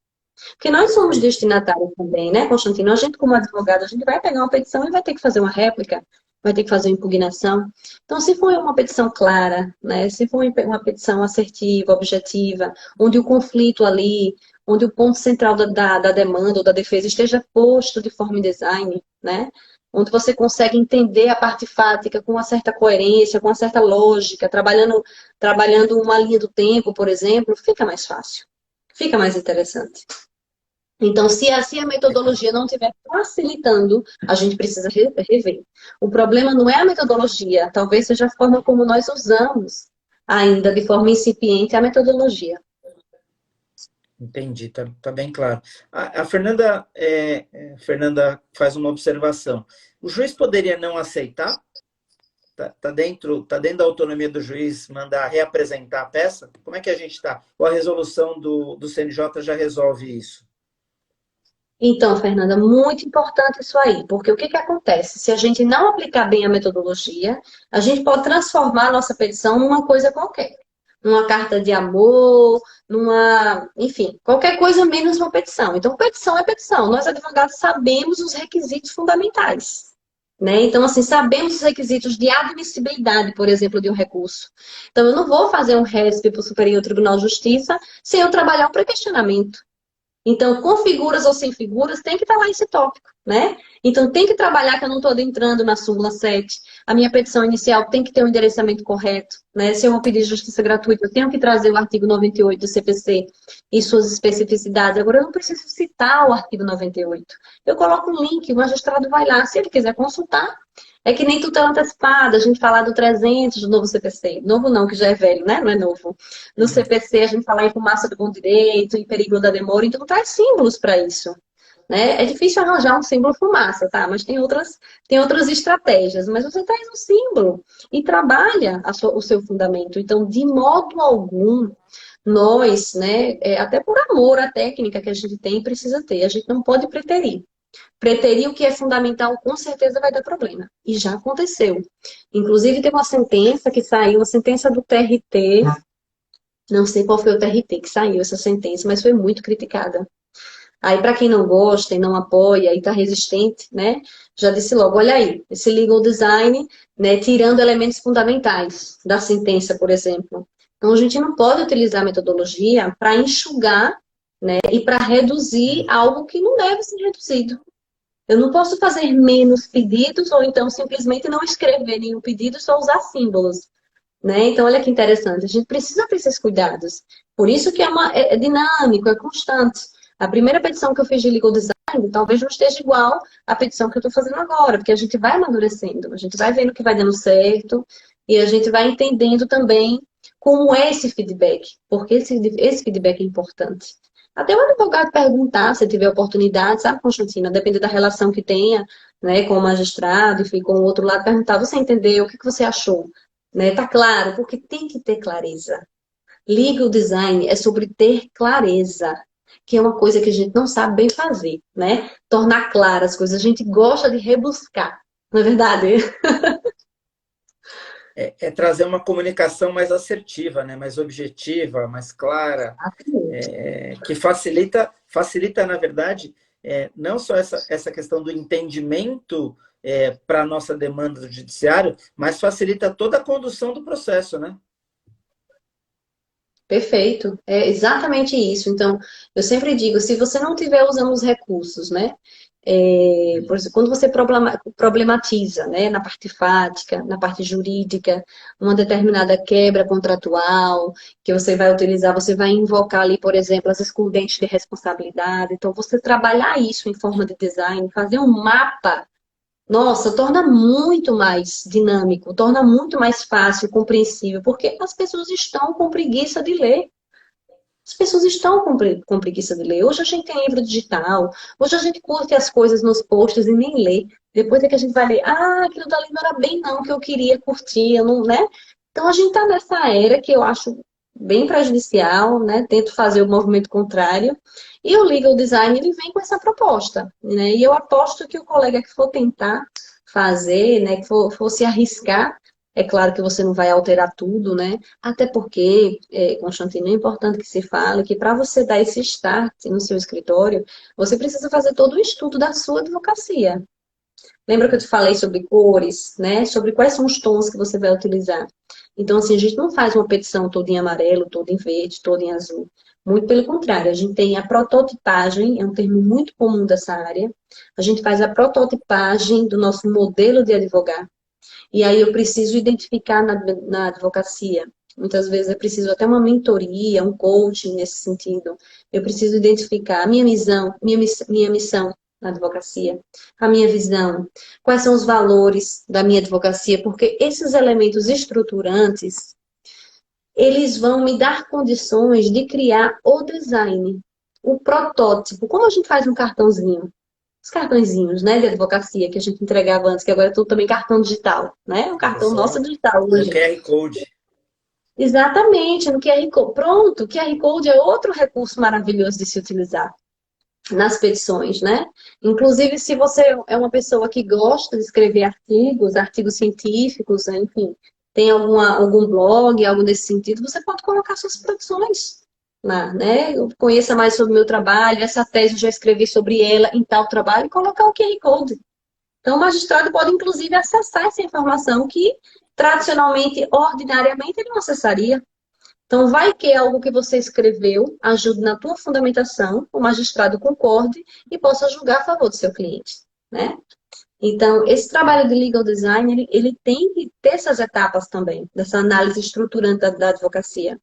Porque nós somos destinatários também, né, Constantino? A gente, como advogado, a gente vai pegar uma petição e vai ter que fazer uma réplica, vai ter que fazer uma impugnação. Então, se for uma petição clara, né, se for uma petição assertiva, objetiva, onde o conflito ali, onde o ponto central da demanda ou da defesa esteja posto de forma em design, né, onde você consegue entender a parte fática com uma certa coerência, com uma certa lógica, trabalhando uma linha do tempo, por exemplo, fica mais fácil, fica mais interessante. Então, se a metodologia não estiver facilitando, a gente precisa rever. O problema não é a metodologia, talvez seja a forma como nós usamos, ainda de forma incipiente, a metodologia. Entendi, tá bem claro. A Fernanda, Fernanda faz uma observação. O juiz poderia não aceitar? Tá dentro da autonomia do juiz mandar reapresentar a peça? Como é que a gente está? Ou a resolução do CNJ já resolve isso? Então, Fernanda, muito importante isso aí, porque o que acontece? Se a gente não aplicar bem a metodologia, a gente pode transformar a nossa petição numa coisa qualquer. Numa carta de amor, enfim, qualquer coisa menos uma petição. Então, petição é petição. Nós, advogados, sabemos os requisitos fundamentais. Né? Então, assim, sabemos os requisitos de admissibilidade, por exemplo, de um recurso. Então, eu não vou fazer um RESP para o Superior Tribunal de Justiça sem eu trabalhar o pré-questionamento. Então, com figuras ou sem figuras, tem que estar lá esse tópico, né? Então, tem que trabalhar que eu não estou adentrando na súmula 7. A minha petição inicial tem que ter um endereçamento correto, né? Se eu vou pedir justiça gratuita, eu tenho que trazer o artigo 98 do CPC e suas especificidades. Agora, eu não preciso citar o artigo 98. Eu coloco um link, o magistrado vai lá. Se ele quiser consultar, é que nem tutela antecipada, a gente falar do 300 do novo CPC. Novo não, que já é velho, né? Não é novo. No CPC, a gente falar em fumaça do bom direito, em perigo da demora, então traz símbolos para isso. Né? É difícil arranjar um símbolo fumaça, tá? Mas tem outras estratégias. Mas você traz um símbolo e trabalha o seu fundamento. Então, de modo algum, nós, né, até por amor à técnica que a gente tem, precisa ter. A gente não pode preterir. Preterir o que é fundamental, com certeza vai dar problema. E já aconteceu. Inclusive, tem uma sentença que saiu, uma sentença do TRT, não sei qual foi o TRT que saiu essa sentença, mas foi muito criticada. Aí, para quem não gosta e não apoia e está resistente, né, já disse logo, olha aí, esse legal design, né, tirando elementos fundamentais da sentença, por exemplo. Então, a gente não pode utilizar a metodologia para enxugar, né, e para reduzir algo que não deve ser reduzido. Eu não posso fazer menos pedidos ou então simplesmente não escrever nenhum pedido, só usar símbolos. Né? Então, olha que interessante. A gente precisa ter esses cuidados. Por isso que é dinâmico, é constante. A primeira petição que eu fiz de legal design talvez não esteja igual à petição que eu estou fazendo agora, porque a gente vai amadurecendo, a gente vai vendo que vai dando certo e a gente vai entendendo também como é esse feedback, porque esse feedback é importante. Até o advogado perguntar, se tiver oportunidade, sabe, Constantina, depende da relação que tenha, né, com o magistrado, enfim, com o outro lado, perguntar, você entendeu, o que você achou? Né, tá claro, porque tem que ter clareza. Legal design é sobre ter clareza, que é uma coisa que a gente não sabe bem fazer, né? Tornar claras as coisas, a gente gosta de rebuscar, não é verdade? É trazer uma comunicação mais assertiva, né? Mais objetiva, mais clara, que facilita, na verdade, não só essa questão do entendimento para a nossa demanda do judiciário, mas facilita toda a condução do processo, né? Perfeito, é exatamente isso. Então, eu sempre digo, se você não estiver usando os recursos, né? Por exemplo, quando você problematiza, né, na parte fática, na parte jurídica, uma determinada quebra contratual que você vai utilizar, você vai invocar ali, por exemplo, as excludentes de responsabilidade. Então, você trabalhar isso em forma de design, fazer um mapa, nossa, torna muito mais dinâmico, torna muito mais fácil, compreensível, porque as pessoas estão com preguiça de ler. As pessoas estão com preguiça de ler. Hoje a gente tem livro digital, hoje a gente curte as coisas nos posts e nem lê. Depois é que a gente vai ler, aquilo dali não era bem não que eu queria curtir, eu não, né? Então a gente está nessa era que eu acho bem prejudicial, né? Tento fazer o movimento contrário. E o legal design, ele vem com essa proposta, né? E eu aposto que o colega que for tentar fazer, né, que for se arriscar, é claro que você não vai alterar tudo, né? Até porque, Constantino, é importante que se fale que para você dar esse start no seu escritório, você precisa fazer todo o estudo da sua advocacia. Lembra que eu te falei sobre cores, né? Sobre quais são os tons que você vai utilizar. Então, assim, a gente não faz uma petição toda em amarelo, toda em verde, toda em azul. Muito pelo contrário, a gente tem a prototipagem, é um termo muito comum dessa área. A gente faz a prototipagem do nosso modelo de advogar. E aí eu preciso identificar na advocacia. Muitas vezes é preciso até uma mentoria, um coaching nesse sentido. Eu preciso identificar a minha missão, minha missão na advocacia, a minha visão, quais são os valores da minha advocacia, porque esses elementos estruturantes, eles vão me dar condições de criar o design, o protótipo. Como a gente faz um cartãozinho? Os cartõezinhos, né, de advocacia que a gente entregava antes, que agora é tudo também cartão digital, né? O É cartão só nosso é digital o hoje. QR Code. Exatamente, no QR Code. Pronto, o QR Code é outro recurso maravilhoso de se utilizar nas petições, né? Inclusive, se você é uma pessoa que gosta de escrever artigos científicos, né, enfim, tem algum blog, algo nesse sentido, você pode colocar suas produções lá, né? Eu conheça mais sobre o meu trabalho, essa tese eu já escrevi sobre ela em tal trabalho, e colocar o QR Code. Então, o magistrado pode, inclusive, acessar essa informação que, tradicionalmente, ordinariamente, ele não acessaria. Então, vai que algo que você escreveu ajude na tua fundamentação, o magistrado concorde e possa julgar a favor do seu cliente, né? Então, esse trabalho de legal design, ele tem que ter essas etapas também, dessa análise estruturante da advocacia.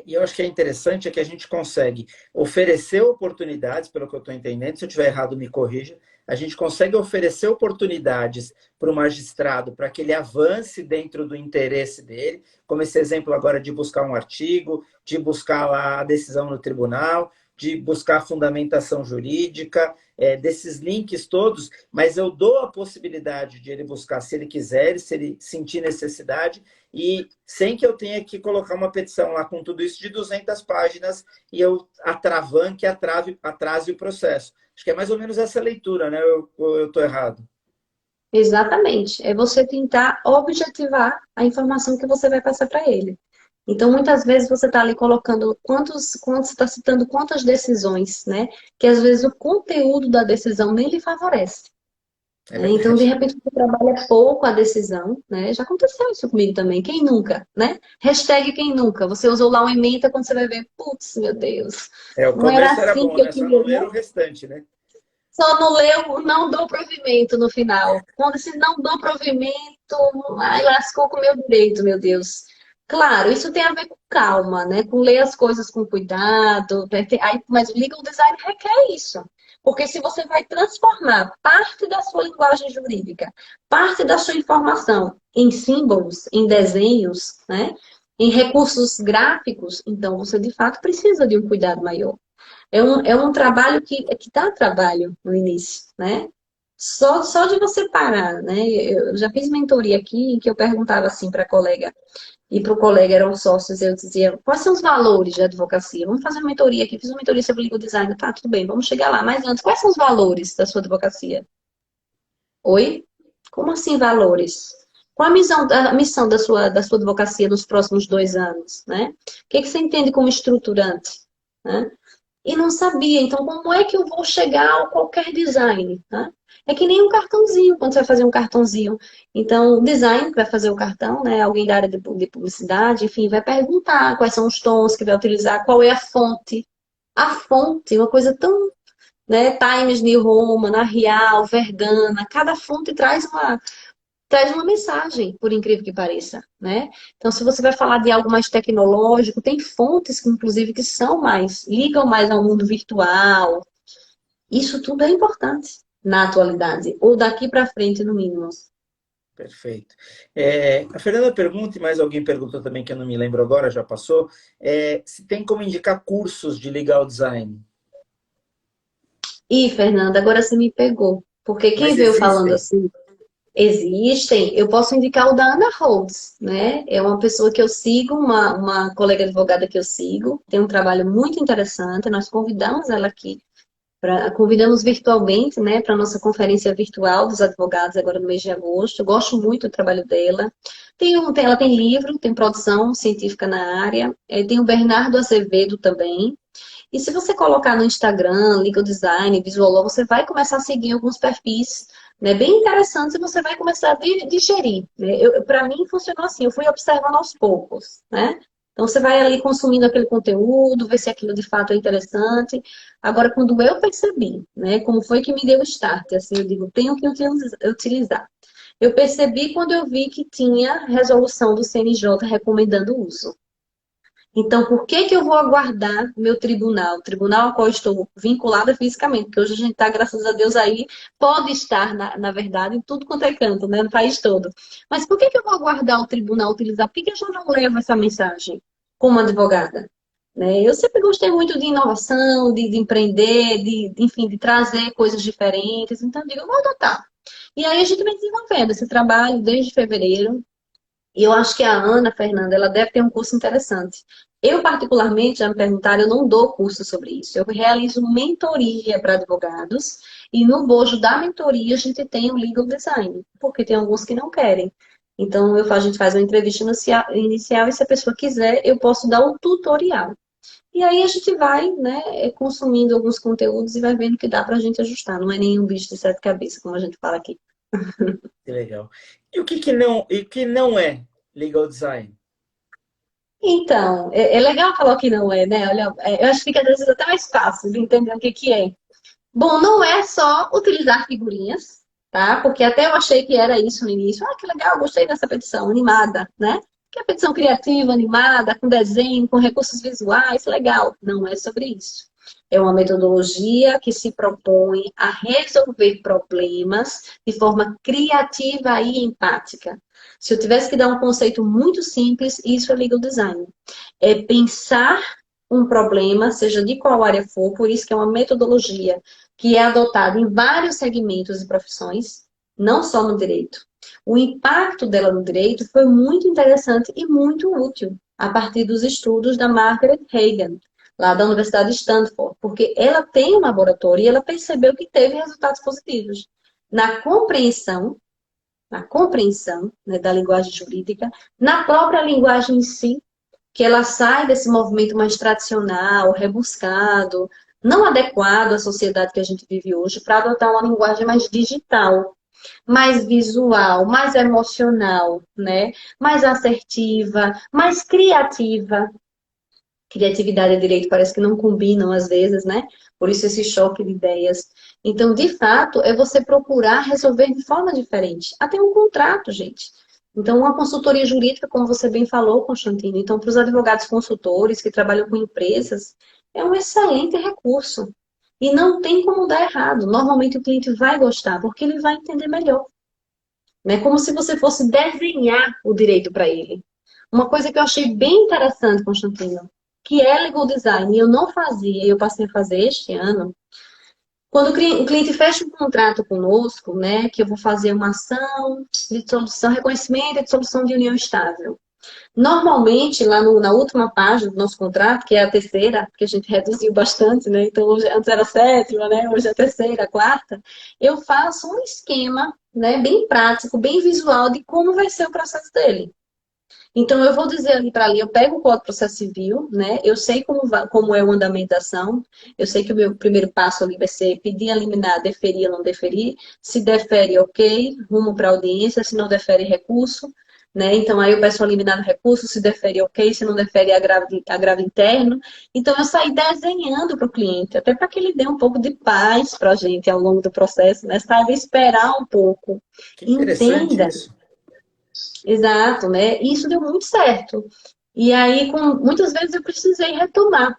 E eu acho que é interessante é que a gente consegue oferecer oportunidades, pelo que eu estou entendendo, se eu estiver errado, me corrija, a gente consegue oferecer oportunidades para o magistrado para que ele avance dentro do interesse dele, como esse exemplo agora de buscar um artigo, de buscar lá a decisão no tribunal, de buscar a fundamentação jurídica, desses links todos, mas eu dou a possibilidade de ele buscar se ele quiser, se ele sentir necessidade, e sem que eu tenha que colocar uma petição lá com tudo isso de 200 páginas e eu atravanque, atrase o processo. Acho que é mais ou menos essa leitura, né? Eu estou errado. Exatamente. É você tentar objetivar a informação que você vai passar para ele. Então, muitas vezes você está ali colocando quantos está citando quantas decisões, né? Que às vezes o conteúdo da decisão nem lhe favorece. É Né? Então, de verdade. repente, você trabalha pouco a decisão, né? Já aconteceu isso comigo também. Quem nunca, né? Hashtag quem nunca. Você usou lá uma ementa quando você vai ver, putz, meu Deus, O não era começo era assim bom, que eu né? Só não queria, ler né? o restante, né? Só não leu, não dou provimento no final. Quando se não dou provimento, ai, lascou com o meu direito, meu Deus. Claro, isso tem a ver com calma, né? Com ler as coisas com cuidado. Aí, mas o legal design requer isso. Porque se você vai transformar parte da sua linguagem jurídica, parte da sua informação em símbolos, em desenhos, né? Em recursos gráficos, então você de fato precisa de um cuidado maior. É um trabalho que dá trabalho no início, né? Só de você parar, né? Eu já fiz mentoria aqui em que eu perguntava assim para a colega, e para o colega eram sócios, eu dizia, quais são os valores de advocacia? Vamos fazer uma mentoria aqui, fiz uma mentoria sobre legal design, tá, tudo bem, vamos chegar lá. Mas antes, quais são os valores da sua advocacia? Oi? Como assim valores? Qual a missão da sua advocacia nos próximos 2 anos, né? O que você entende como estruturante, né? E não sabia. Então, como é que eu vou chegar a qualquer design? Tá? É que nem um cartãozinho, quando você vai fazer um cartãozinho. Então, o design que vai fazer o cartão, né? Alguém da área de publicidade, enfim, vai perguntar quais são os tons que vai utilizar, qual é a fonte. A fonte, uma coisa tão, né? Times New Roman, Arial, Verdana, cada fonte traz uma mensagem, por incrível que pareça, né? Então, se você vai falar de algo mais tecnológico, tem fontes que, inclusive, que ligam mais ao mundo virtual. Isso tudo é importante na atualidade, ou daqui para frente, no mínimo. Perfeito. A Fernanda pergunta, e mais alguém perguntou também, que eu não me lembro agora, já passou, se tem como indicar cursos de legal design. Ih, Fernanda, agora você me pegou. Porque quem Mas veio falando existem. assim, existem, eu posso indicar o da Ana Holmes, né? É uma pessoa que eu sigo, uma colega advogada que eu sigo, tem um trabalho muito interessante, nós convidamos ela aqui, convidamos virtualmente, né, para a nossa conferência virtual dos advogados agora no mês de agosto, eu gosto muito do trabalho dela. Ela tem livro, tem produção científica na área, tem o Bernardo Azevedo também, e se você colocar no Instagram, Legal Design, Visual Law, você vai começar a seguir alguns perfis, né, bem interessantes e você vai começar a digerir. Né? Para mim funcionou assim, eu fui observando aos poucos, né? Então você vai ali consumindo aquele conteúdo, ver se aquilo de fato é interessante. Agora, quando eu percebi, né, como foi que me deu o start, assim, eu digo, tenho que utilizar. Eu percebi quando eu vi que tinha resolução do CNJ recomendando o uso. Então, por que que eu vou aguardar meu tribunal? O tribunal ao qual estou vinculada fisicamente, porque hoje a gente está, graças a Deus, aí, pode estar, na verdade, em tudo quanto é canto, né, no país todo. Mas por que que eu vou aguardar o tribunal utilizar? Por que que eu já não levo essa mensagem como advogada? Né? Eu sempre gostei muito de inovação, de empreender, enfim, de trazer coisas diferentes. Então, eu digo, eu vou adotar. E aí a gente vem desenvolvendo esse trabalho desde fevereiro. E eu acho que a Ana, Fernanda, ela deve ter um curso interessante. Eu, particularmente, já me perguntaram, eu não dou curso sobre isso. Eu realizo mentoria para advogados e no bojo da mentoria a gente tem o legal design, porque tem alguns que não querem. Então, a gente faz uma entrevista inicial e se a pessoa quiser, eu posso dar o tutorial. E aí a gente vai, né, consumindo alguns conteúdos e vai vendo que dá para a gente ajustar. Não é nenhum bicho de sete cabeças, como a gente fala aqui. Que legal. E o que não é legal design? Então, é legal falar o que não é, né? Olha, eu acho que fica às vezes até mais fácil de entender o que que é. Bom, não é só utilizar figurinhas, tá? Porque até eu achei que era isso no início. Ah, que legal, gostei dessa petição animada, né? Que é petição criativa, animada, com desenho, com recursos visuais, legal. Não é sobre isso. É uma metodologia que se propõe a resolver problemas de forma criativa e empática. Se eu tivesse que dar um conceito muito simples, isso é legal design. É pensar um problema, seja de qual área for, por isso que é uma metodologia que é adotada em vários segmentos e profissões, não só no direito. O impacto dela no direito foi muito interessante e muito útil a partir dos estudos da Margaret Hagan, lá da Universidade de Stanford, porque ela tem um laboratório e ela percebeu que teve resultados positivos na compreensão, né, da linguagem jurídica, na própria linguagem em si, que ela sai desse movimento mais tradicional, rebuscado, não adequado à sociedade que a gente vive hoje, para adotar uma linguagem mais digital, mais visual, mais emocional, né? Mais assertiva, mais criativa. Criatividade e direito parece que não combinam às vezes, né? Por isso esse choque de ideias. Então, de fato, é você procurar resolver de forma diferente. Até um contrato, gente. Então, uma consultoria jurídica, como você bem falou, Constantino. Então, para os advogados consultores que trabalham com empresas, é um excelente recurso. E não tem como dar errado. Normalmente o cliente vai gostar, porque ele vai entender melhor. Né? Como se você fosse desenhar o direito para ele. Uma coisa que eu achei bem interessante, Constantino, que é legal design, e eu não fazia, e eu passei a fazer este ano, quando o cliente fecha um contrato conosco, né, que eu vou fazer uma ação de dissolução, reconhecimento e dissolução de união estável. Normalmente, lá na última página do nosso contrato, que é a terceira, porque a gente reduziu bastante, né? Então, antes era a sétima, né? Hoje é a terceira, a quarta. Eu faço um esquema, né, bem prático, bem visual de como vai ser o processo dele. Então, eu vou dizer ali para ali, eu pego o Código de Processo Civil, né? Eu sei como é o andamento da ação, eu sei que o meu primeiro passo ali vai ser pedir a liminar, deferir ou não deferir. Se defere, ok, rumo para audiência, se não defere, recurso. Né? Então, aí eu peço a liminar do recurso, se defere, ok, se não defere, agravo interno. Então, eu saí desenhando para o cliente, até para que ele dê um pouco de paz para a gente ao longo do processo, né? Saiba esperar um pouco, Que interessante entenda. isso. Exato, né? E isso deu muito certo. E aí, muitas vezes eu precisei retomar.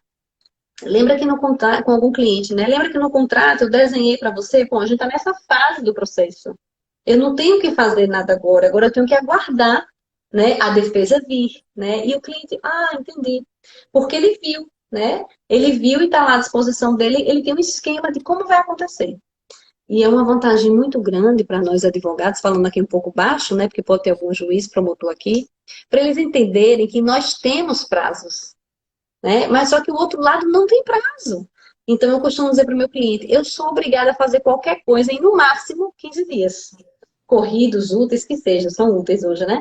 Lembra que no contrato, com algum cliente, né? Lembra que no contrato eu desenhei para você? Bom, a gente está nessa fase do processo. Eu não tenho que fazer nada agora, agora eu tenho que aguardar, né, a despesa vir, né? E o cliente, entendi. Porque ele viu, né? Ele viu e está lá à disposição dele, ele tem um esquema de como vai acontecer. E é uma vantagem muito grande para nós advogados, falando aqui um pouco baixo, né? Porque pode ter algum juiz, promotor aqui, para eles entenderem que nós temos prazos, né? Mas só que o outro lado não tem prazo. Então eu costumo dizer para o meu cliente, eu sou obrigada a fazer qualquer coisa em no máximo 15 dias. Corridos, úteis que sejam, são úteis hoje, né?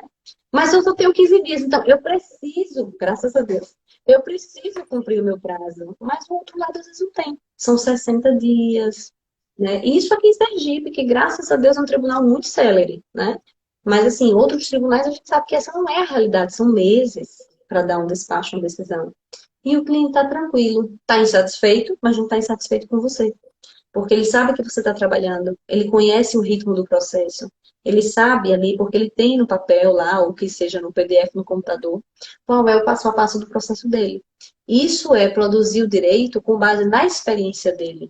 Mas eu só tenho 15 dias, então eu preciso, graças a Deus, eu preciso cumprir o meu prazo. Mas o outro lado às vezes não tem. São 60 dias, né? E isso aqui em Sergipe, que graças a Deus é um tribunal muito célere, né? Mas assim, outros tribunais a gente sabe que essa não é a realidade, são meses para dar um despacho, uma decisão. E o cliente está tranquilo, está insatisfeito, mas não está insatisfeito com você. Porque ele sabe que você está trabalhando, ele conhece o ritmo do processo, ele sabe ali, porque ele tem no papel lá, ou que seja no PDF, no computador, qual é o passo a passo do processo dele. Isso é produzir o direito com base na experiência dele.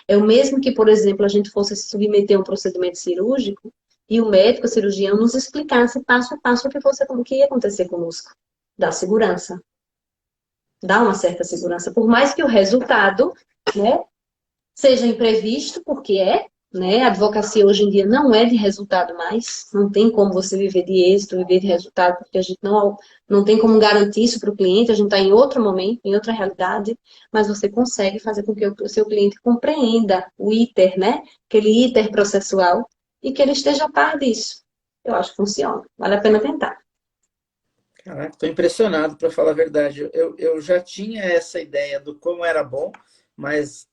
É o mesmo que, por exemplo, a gente fosse se submeter a um procedimento cirúrgico e o médico, o cirurgião, nos explicasse passo a passo o que ia acontecer conosco. Dá segurança. Dá uma certa segurança. Por mais que o resultado, né, seja imprevisto, porque né? A advocacia hoje em dia não é de resultado mais. Não tem como você viver de êxito, viver de resultado, porque a gente não tem como garantir isso para o cliente. A gente está em outro momento, em outra realidade, mas você consegue fazer com que o seu cliente compreenda o ITER, né? Aquele ITER processual, e que ele esteja a par disso. Eu acho que funciona. Vale a pena tentar. Caraca, estou impressionado, para falar a verdade. Eu já tinha essa ideia do como era bom, mas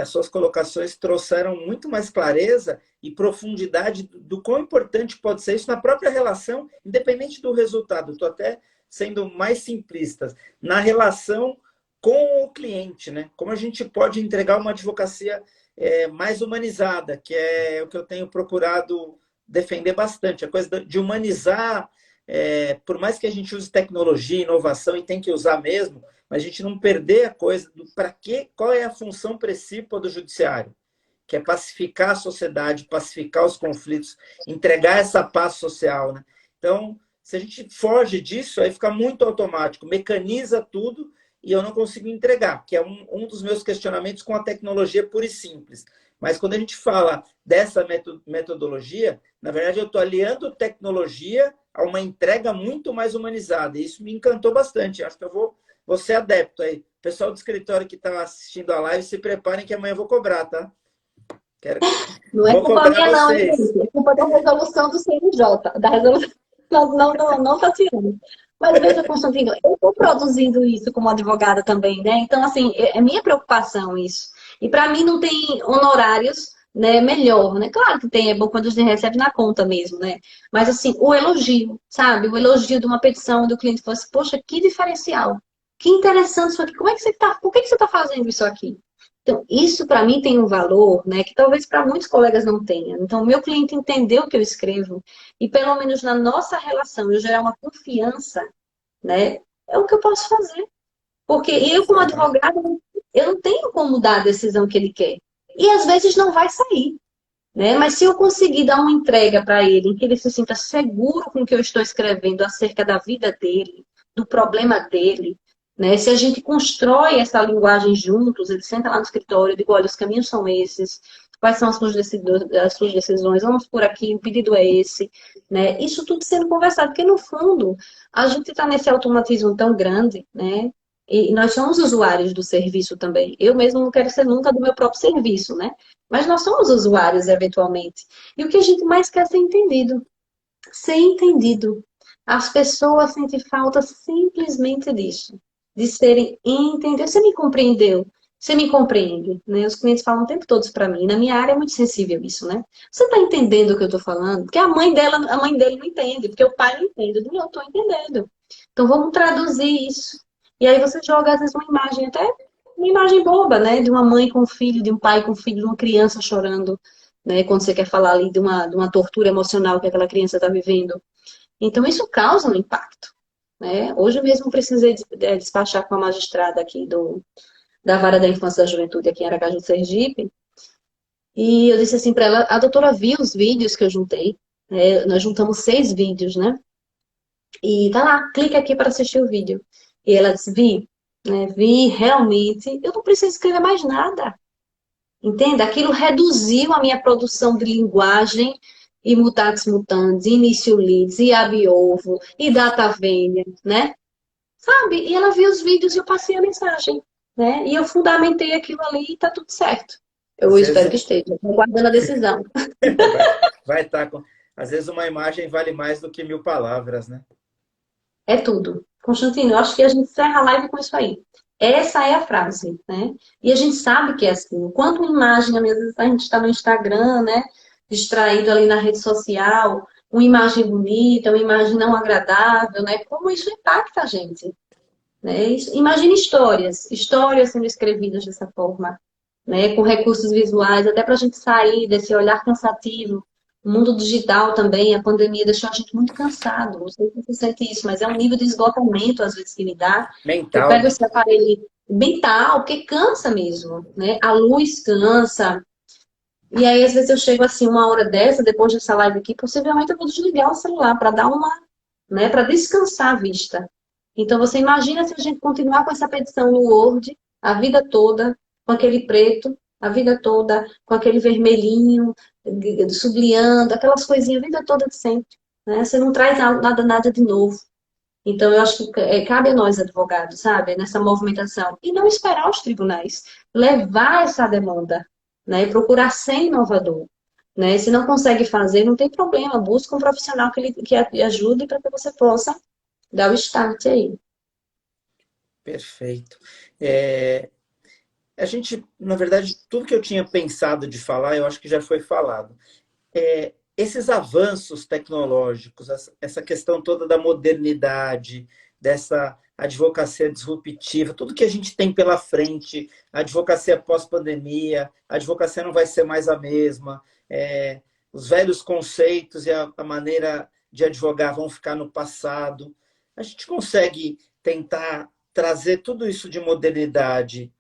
as suas colocações trouxeram muito mais clareza e profundidade do quão importante pode ser isso na própria relação, independente do resultado. Estou até sendo mais simplista, na relação com o cliente, né? Como a gente pode entregar uma advocacia mais humanizada, que é o que eu tenho procurado defender bastante, a coisa de humanizar. Por mais que a gente use tecnologia, inovação, e tem que usar mesmo, mas a gente não perder a coisa do para quê, qual é a função principal do judiciário, que é pacificar a sociedade, pacificar os conflitos, entregar essa paz social, né? Então, se a gente foge disso, aí fica muito automático, mecaniza tudo e eu não consigo entregar, que é um dos meus questionamentos com a tecnologia pura e simples. Mas quando a gente fala dessa metodologia, na verdade eu estou aliando tecnologia a uma entrega muito mais humanizada. E isso me encantou bastante. Acho que eu vou ser adepto aí. Pessoal do escritório que está assistindo a live, se preparem que amanhã eu vou cobrar, tá? Não é Vou culpa cobrar minha, não, hein, vocês. gente? É culpa da resolução do CNJ, da resolução. Não tá tirando. Mas veja, Constantino, eu estou produzindo isso como advogada também, né? Então, assim, é minha preocupação isso. E para mim não tem honorários, né, melhor, né? Claro que tem, é bom quando a gente recebe na conta mesmo, né? Mas, assim, o elogio, sabe? O elogio de uma petição do cliente fosse, poxa, que diferencial. Que interessante isso aqui. Como é que você tá? Por que você está fazendo isso aqui? Então, isso para mim tem um valor, né, que talvez para muitos colegas não tenha. Então, o meu cliente entendeu o que eu escrevo e pelo menos na nossa relação eu gerar uma confiança, né, é o que eu posso fazer. Porque eu como advogada, eu não tenho como dar a decisão que ele quer. E às vezes não vai sair, né? Mas se eu conseguir dar uma entrega para ele, em que ele se sinta seguro com o que eu estou escrevendo acerca da vida dele, do problema dele, né? Se a gente constrói essa linguagem juntos, ele senta lá no escritório, eu digo, olha, os caminhos são esses, quais são as suas decisões, vamos por aqui, o pedido é esse, né? Isso tudo sendo conversado, porque no fundo a gente está nesse automatismo tão grande, né? E nós somos usuários do serviço também. Eu mesmo não quero ser nunca do meu próprio serviço, né? Mas nós somos usuários, eventualmente. E o que a gente mais quer é ser entendido. Ser entendido. As pessoas sentem falta simplesmente disso. De serem entendidas. Você me compreendeu? Você me compreende? Né? Os clientes falam o tempo todo para mim. Na minha área é muito sensível isso, né? Você está entendendo o que eu estou falando? Porque a mãe dele não entende, porque o pai não entende. Eu estou entendendo. Então vamos traduzir isso. E aí você joga, às vezes, uma imagem até uma imagem boba, né? De uma mãe com um filho, de um pai com um filho, de uma criança chorando, né? Quando você quer falar ali de uma tortura emocional que aquela criança está vivendo. Então, isso causa um impacto, né? Hoje eu mesmo precisei despachar com a magistrada aqui da Vara da Infância e da Juventude aqui em Aracaju, Sergipe, E eu disse assim para ela, a doutora viu os vídeos que eu juntei, né? Nós juntamos 6 vídeos, né? E tá lá, clica aqui para assistir o vídeo. E ela disse, vi, né? Vi realmente, eu não preciso escrever mais nada. Entende? Aquilo reduziu a minha produção de linguagem e mutatis mutandis, e início leads, e ab-ovo, e data vênia, né? Sabe? E ela viu os vídeos e eu passei a mensagem, né? E eu fundamentei aquilo ali e tá tudo certo. Eu Às espero que vezes esteja. Estou aguardando a decisão. vai estar com. Às vezes uma imagem vale mais do que 1.000 palavras, né? É tudo. Constantino, eu acho que a gente encerra a live com isso aí. Essa é a frase, né? E a gente sabe que é assim. Quanto imagem, às vezes a gente está no Instagram, né? Distraído ali na rede social, uma imagem bonita, uma imagem não agradável, né? Como isso impacta a gente, né? Imagine histórias sendo escrevidas dessa forma, né? Com recursos visuais, até para a gente sair desse olhar cansativo. O mundo digital também, a pandemia deixou a gente muito cansado. Não sei se você sente isso, mas é um nível de esgotamento, às vezes, que me dá. Que eu Mental, pego né? esse aparelho mental, porque cansa mesmo, né? A luz cansa. E aí, às vezes, eu chego assim, uma hora dessa, depois dessa live aqui, possivelmente eu vou desligar o celular para dar uma, né, para descansar a vista. Então, você imagina se a gente continuar com essa petição no Word a vida toda, com aquele preto, a vida toda, com aquele vermelhinho, sublinhando, aquelas coisinhas a vida toda de sempre. Né? Você não traz nada de novo. Então, eu acho que cabe a nós, advogados, sabe, nessa movimentação. E não esperar os tribunais. Levar essa demanda, né? E procurar ser inovador. Né? Se não consegue fazer, não tem problema. Busca um profissional que ajude para que você possa dar o start aí. Perfeito. É, a gente, na verdade, tudo que eu tinha pensado de falar, eu acho que já foi falado. Esses avanços tecnológicos, essa questão toda da modernidade, dessa advocacia disruptiva, tudo que a gente tem pela frente, a advocacia pós-pandemia, a advocacia não vai ser mais a mesma, os velhos conceitos e a maneira de advogar vão ficar no passado. A gente consegue tentar trazer tudo isso de modernidade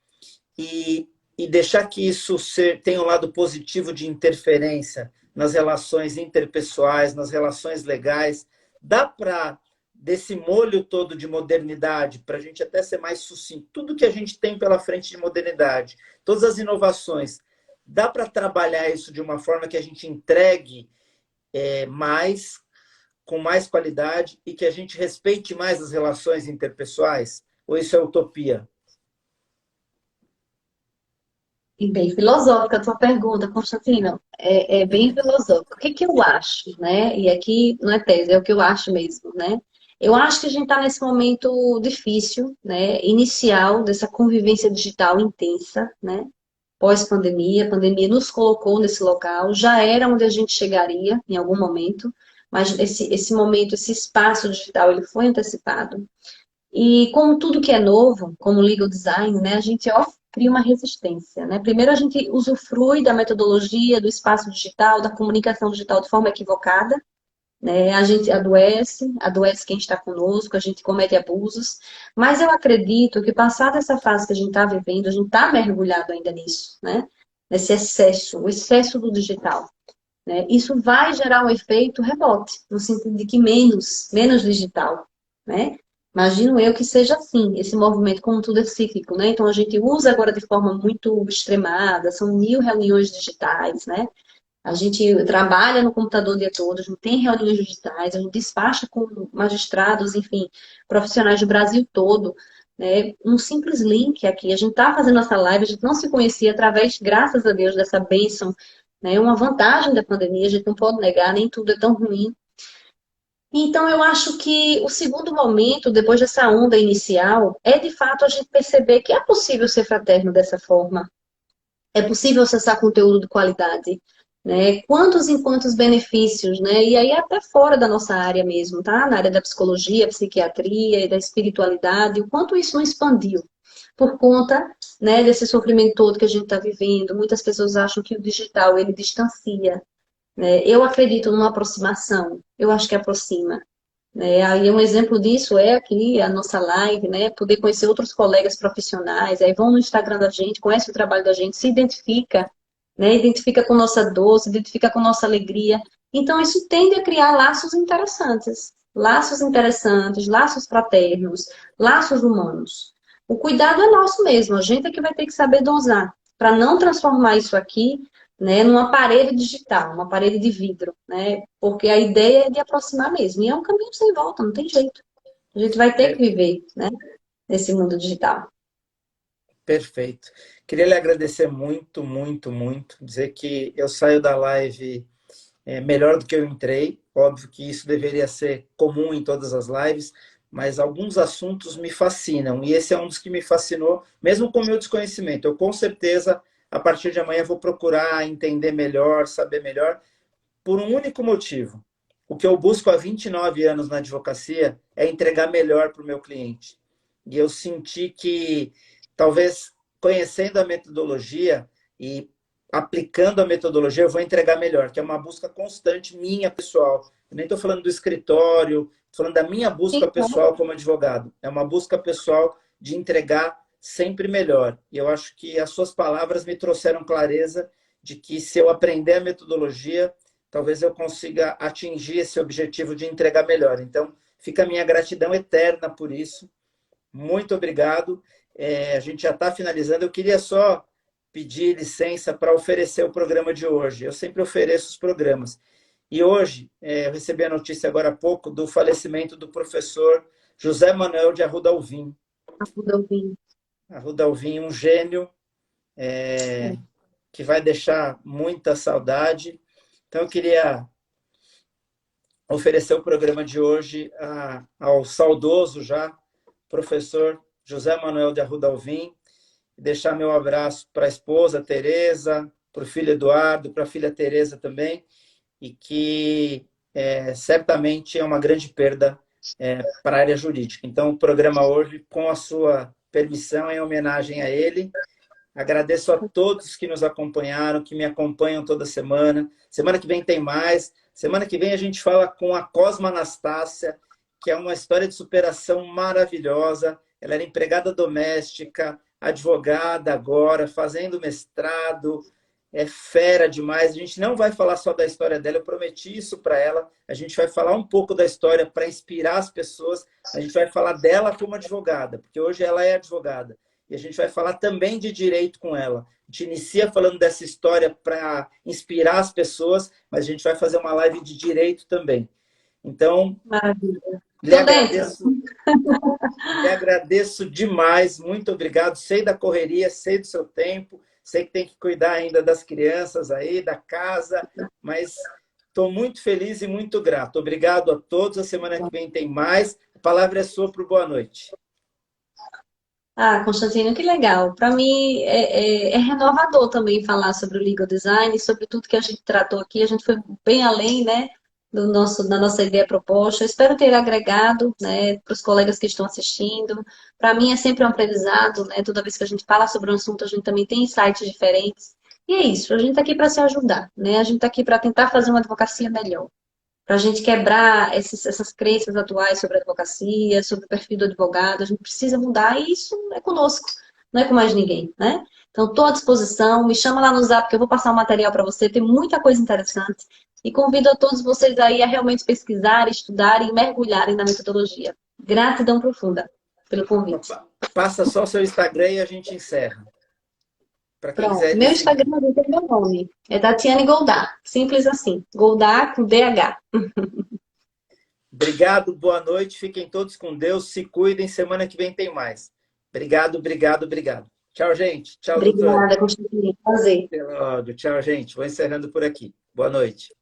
e deixar que isso tenha um lado positivo de interferência nas relações interpessoais, nas relações legais. Dá para, desse molho todo de modernidade, para a gente até ser mais sucinto, tudo que a gente tem pela frente de modernidade, todas as inovações, dá para trabalhar isso de uma forma que a gente entregue mais, com mais qualidade e que a gente respeite mais as relações interpessoais? Ou isso é utopia? E bem filosófica a tua pergunta, Constantino. É bem filosófica. O que que eu acho, né? E aqui não é tese, é o que eu acho mesmo, né? Eu acho que a gente está nesse momento difícil, né? Inicial dessa convivência digital intensa, né? Pós-pandemia, a pandemia nos colocou nesse local, já era onde a gente chegaria em algum momento, mas esse momento, esse espaço digital, ele foi antecipado. E como tudo que é novo, como legal design, né, a gente cria uma resistência, né? Primeiro a gente usufrui da metodologia, do espaço digital, da comunicação digital de forma equivocada, né? A gente adoece quem está conosco, a gente comete abusos, mas eu acredito que passada essa fase que a gente está vivendo, a gente está mergulhado ainda nisso, né? Nesse excesso, o excesso do digital. Né? Isso vai gerar um efeito rebote, no sentido de que menos digital, né? Imagino eu que seja assim, esse movimento, como tudo é cíclico, né? Então a gente usa agora de forma muito extremada, são 1.000 reuniões digitais, né? A gente trabalha no computador o dia todo, a gente tem reuniões digitais, a gente despacha com magistrados, enfim, profissionais do Brasil todo, né? Um simples link aqui, a gente está fazendo essa live, a gente não se conhecia através, graças a Deus, dessa bênção, né? Uma vantagem da pandemia, a gente não pode negar, nem tudo é tão ruim. Então, eu acho que o segundo momento, depois dessa onda inicial, é de fato a gente perceber que é possível ser fraterno dessa forma, é possível acessar conteúdo de qualidade, né? Quantos e quantos benefícios, né? E aí até fora da nossa área mesmo, tá? Na área da psicologia, psiquiatria e da espiritualidade, o quanto isso não expandiu por conta, né, desse sofrimento todo que a gente está vivendo. Muitas pessoas acham que o digital, ele distancia, né? Eu acredito numa aproximação, eu acho que aproxima. Aí um exemplo disso é aqui a nossa live, né? Poder conhecer outros colegas profissionais, aí vão no Instagram da gente, conhece o trabalho da gente, se identifica né? Identifica com nossa dor, se identifica com nossa alegria. Então, isso tende a criar laços interessantes, laços fraternos, laços humanos. O cuidado é nosso mesmo, a gente é que vai ter que saber dosar, para não transformar isso aqui, né, numa parede digital, uma parede de vidro, né? Porque a ideia é de aproximar mesmo, e é um caminho sem volta, não tem jeito. A gente vai ter que viver, né, nesse mundo digital. Perfeito. Queria lhe agradecer muito, muito, muito. Dizer que eu saio da live melhor do que eu entrei. Óbvio que isso deveria ser comum em todas as lives, mas alguns assuntos me fascinam. E esse é um dos que me fascinou, mesmo com o meu desconhecimento. Eu, com certeza, a partir de amanhã, vou procurar entender melhor, saber melhor, por um único motivo. O que eu busco há 29 anos na advocacia é entregar melhor para o meu cliente. E eu senti que, talvez, conhecendo a metodologia e aplicando a metodologia, eu vou entregar melhor, que é uma busca constante minha, pessoal. Eu nem estou falando do escritório, estou falando da minha busca pessoal como advogado. É uma busca pessoal de entregar sempre melhor. E eu acho que as suas palavras me trouxeram clareza de que, se eu aprender a metodologia, talvez eu consiga atingir esse objetivo de entregar melhor. Então, fica a minha gratidão eterna por isso. Muito obrigado. A gente já está finalizando. Eu queria só pedir licença para oferecer o programa de hoje. Eu sempre ofereço os programas. E hoje, eu recebi a notícia agora há pouco do falecimento do professor José Manuel de Arruda Alvim. Arruda Alvim, um gênio, que vai deixar muita saudade. Então, eu queria oferecer o programa de hoje ao saudoso já professor José Manuel de Arruda Alvim, e deixar meu abraço para a esposa Tereza, para o filho Eduardo, para a filha Tereza também, e que certamente é uma grande perda para a área jurídica. Então, o programa hoje, com a sua permissão, é em homenagem a ele. Agradeço a todos que nos acompanharam, que me acompanham toda semana. Semana que vem tem mais. Semana que vem a gente fala com a Cosma Anastácia, que é uma história de superação maravilhosa. Ela era empregada doméstica, advogada agora, fazendo mestrado, é fera demais. A gente não vai falar só da história dela, eu prometi isso para ela. A gente vai falar um pouco da história para inspirar as pessoas. A gente vai falar dela como advogada, porque hoje ela é advogada. E a gente vai falar também de direito com ela. A gente inicia falando dessa história para inspirar as pessoas, mas a gente vai fazer uma live de direito também. Então, maravilha. Lhe agradeço demais, muito obrigado. Sei da correria, sei do seu tempo, sei que tem que cuidar ainda das crianças aí, da casa, mas estou muito feliz e muito grato. Obrigado a todos. A semana que vem tem mais. A palavra é sua para o boa noite. Constantino, que legal. Para mim é renovador também falar sobre o legal design, sobre tudo que a gente tratou aqui. A gente foi bem além, né, da nossa ideia proposta. Eu espero ter agregado, né, para os colegas que estão assistindo. Para mim é sempre um aprendizado, né? Toda vez que a gente fala sobre um assunto, a gente também tem insights diferentes. E é isso, a gente está aqui para se ajudar, né? A gente está aqui para tentar fazer uma advocacia melhor, para a gente quebrar essas crenças atuais sobre a advocacia, sobre o perfil do advogado. A gente precisa mudar e isso é conosco, não é com mais ninguém, né? Então, estou à disposição, me chama lá no Zap que eu vou passar o material para você, tem muita coisa interessante. E convido a todos vocês aí a realmente pesquisarem, estudarem e mergulharem na metodologia. Gratidão profunda pelo convite. Passa só o seu Instagram e a gente encerra. Pronto, meu Instagram tem meu nome. É Tatiane Goldar. Simples assim. Goldar com DH. Obrigado, boa noite. Fiquem todos com Deus. Se cuidem. Semana que vem tem mais. Obrigado, obrigado, obrigado. Tchau, gente. Tchau, doutor. Obrigada, Constantino. Prazer. Até logo. Tchau, gente. Vou encerrando por aqui. Boa noite.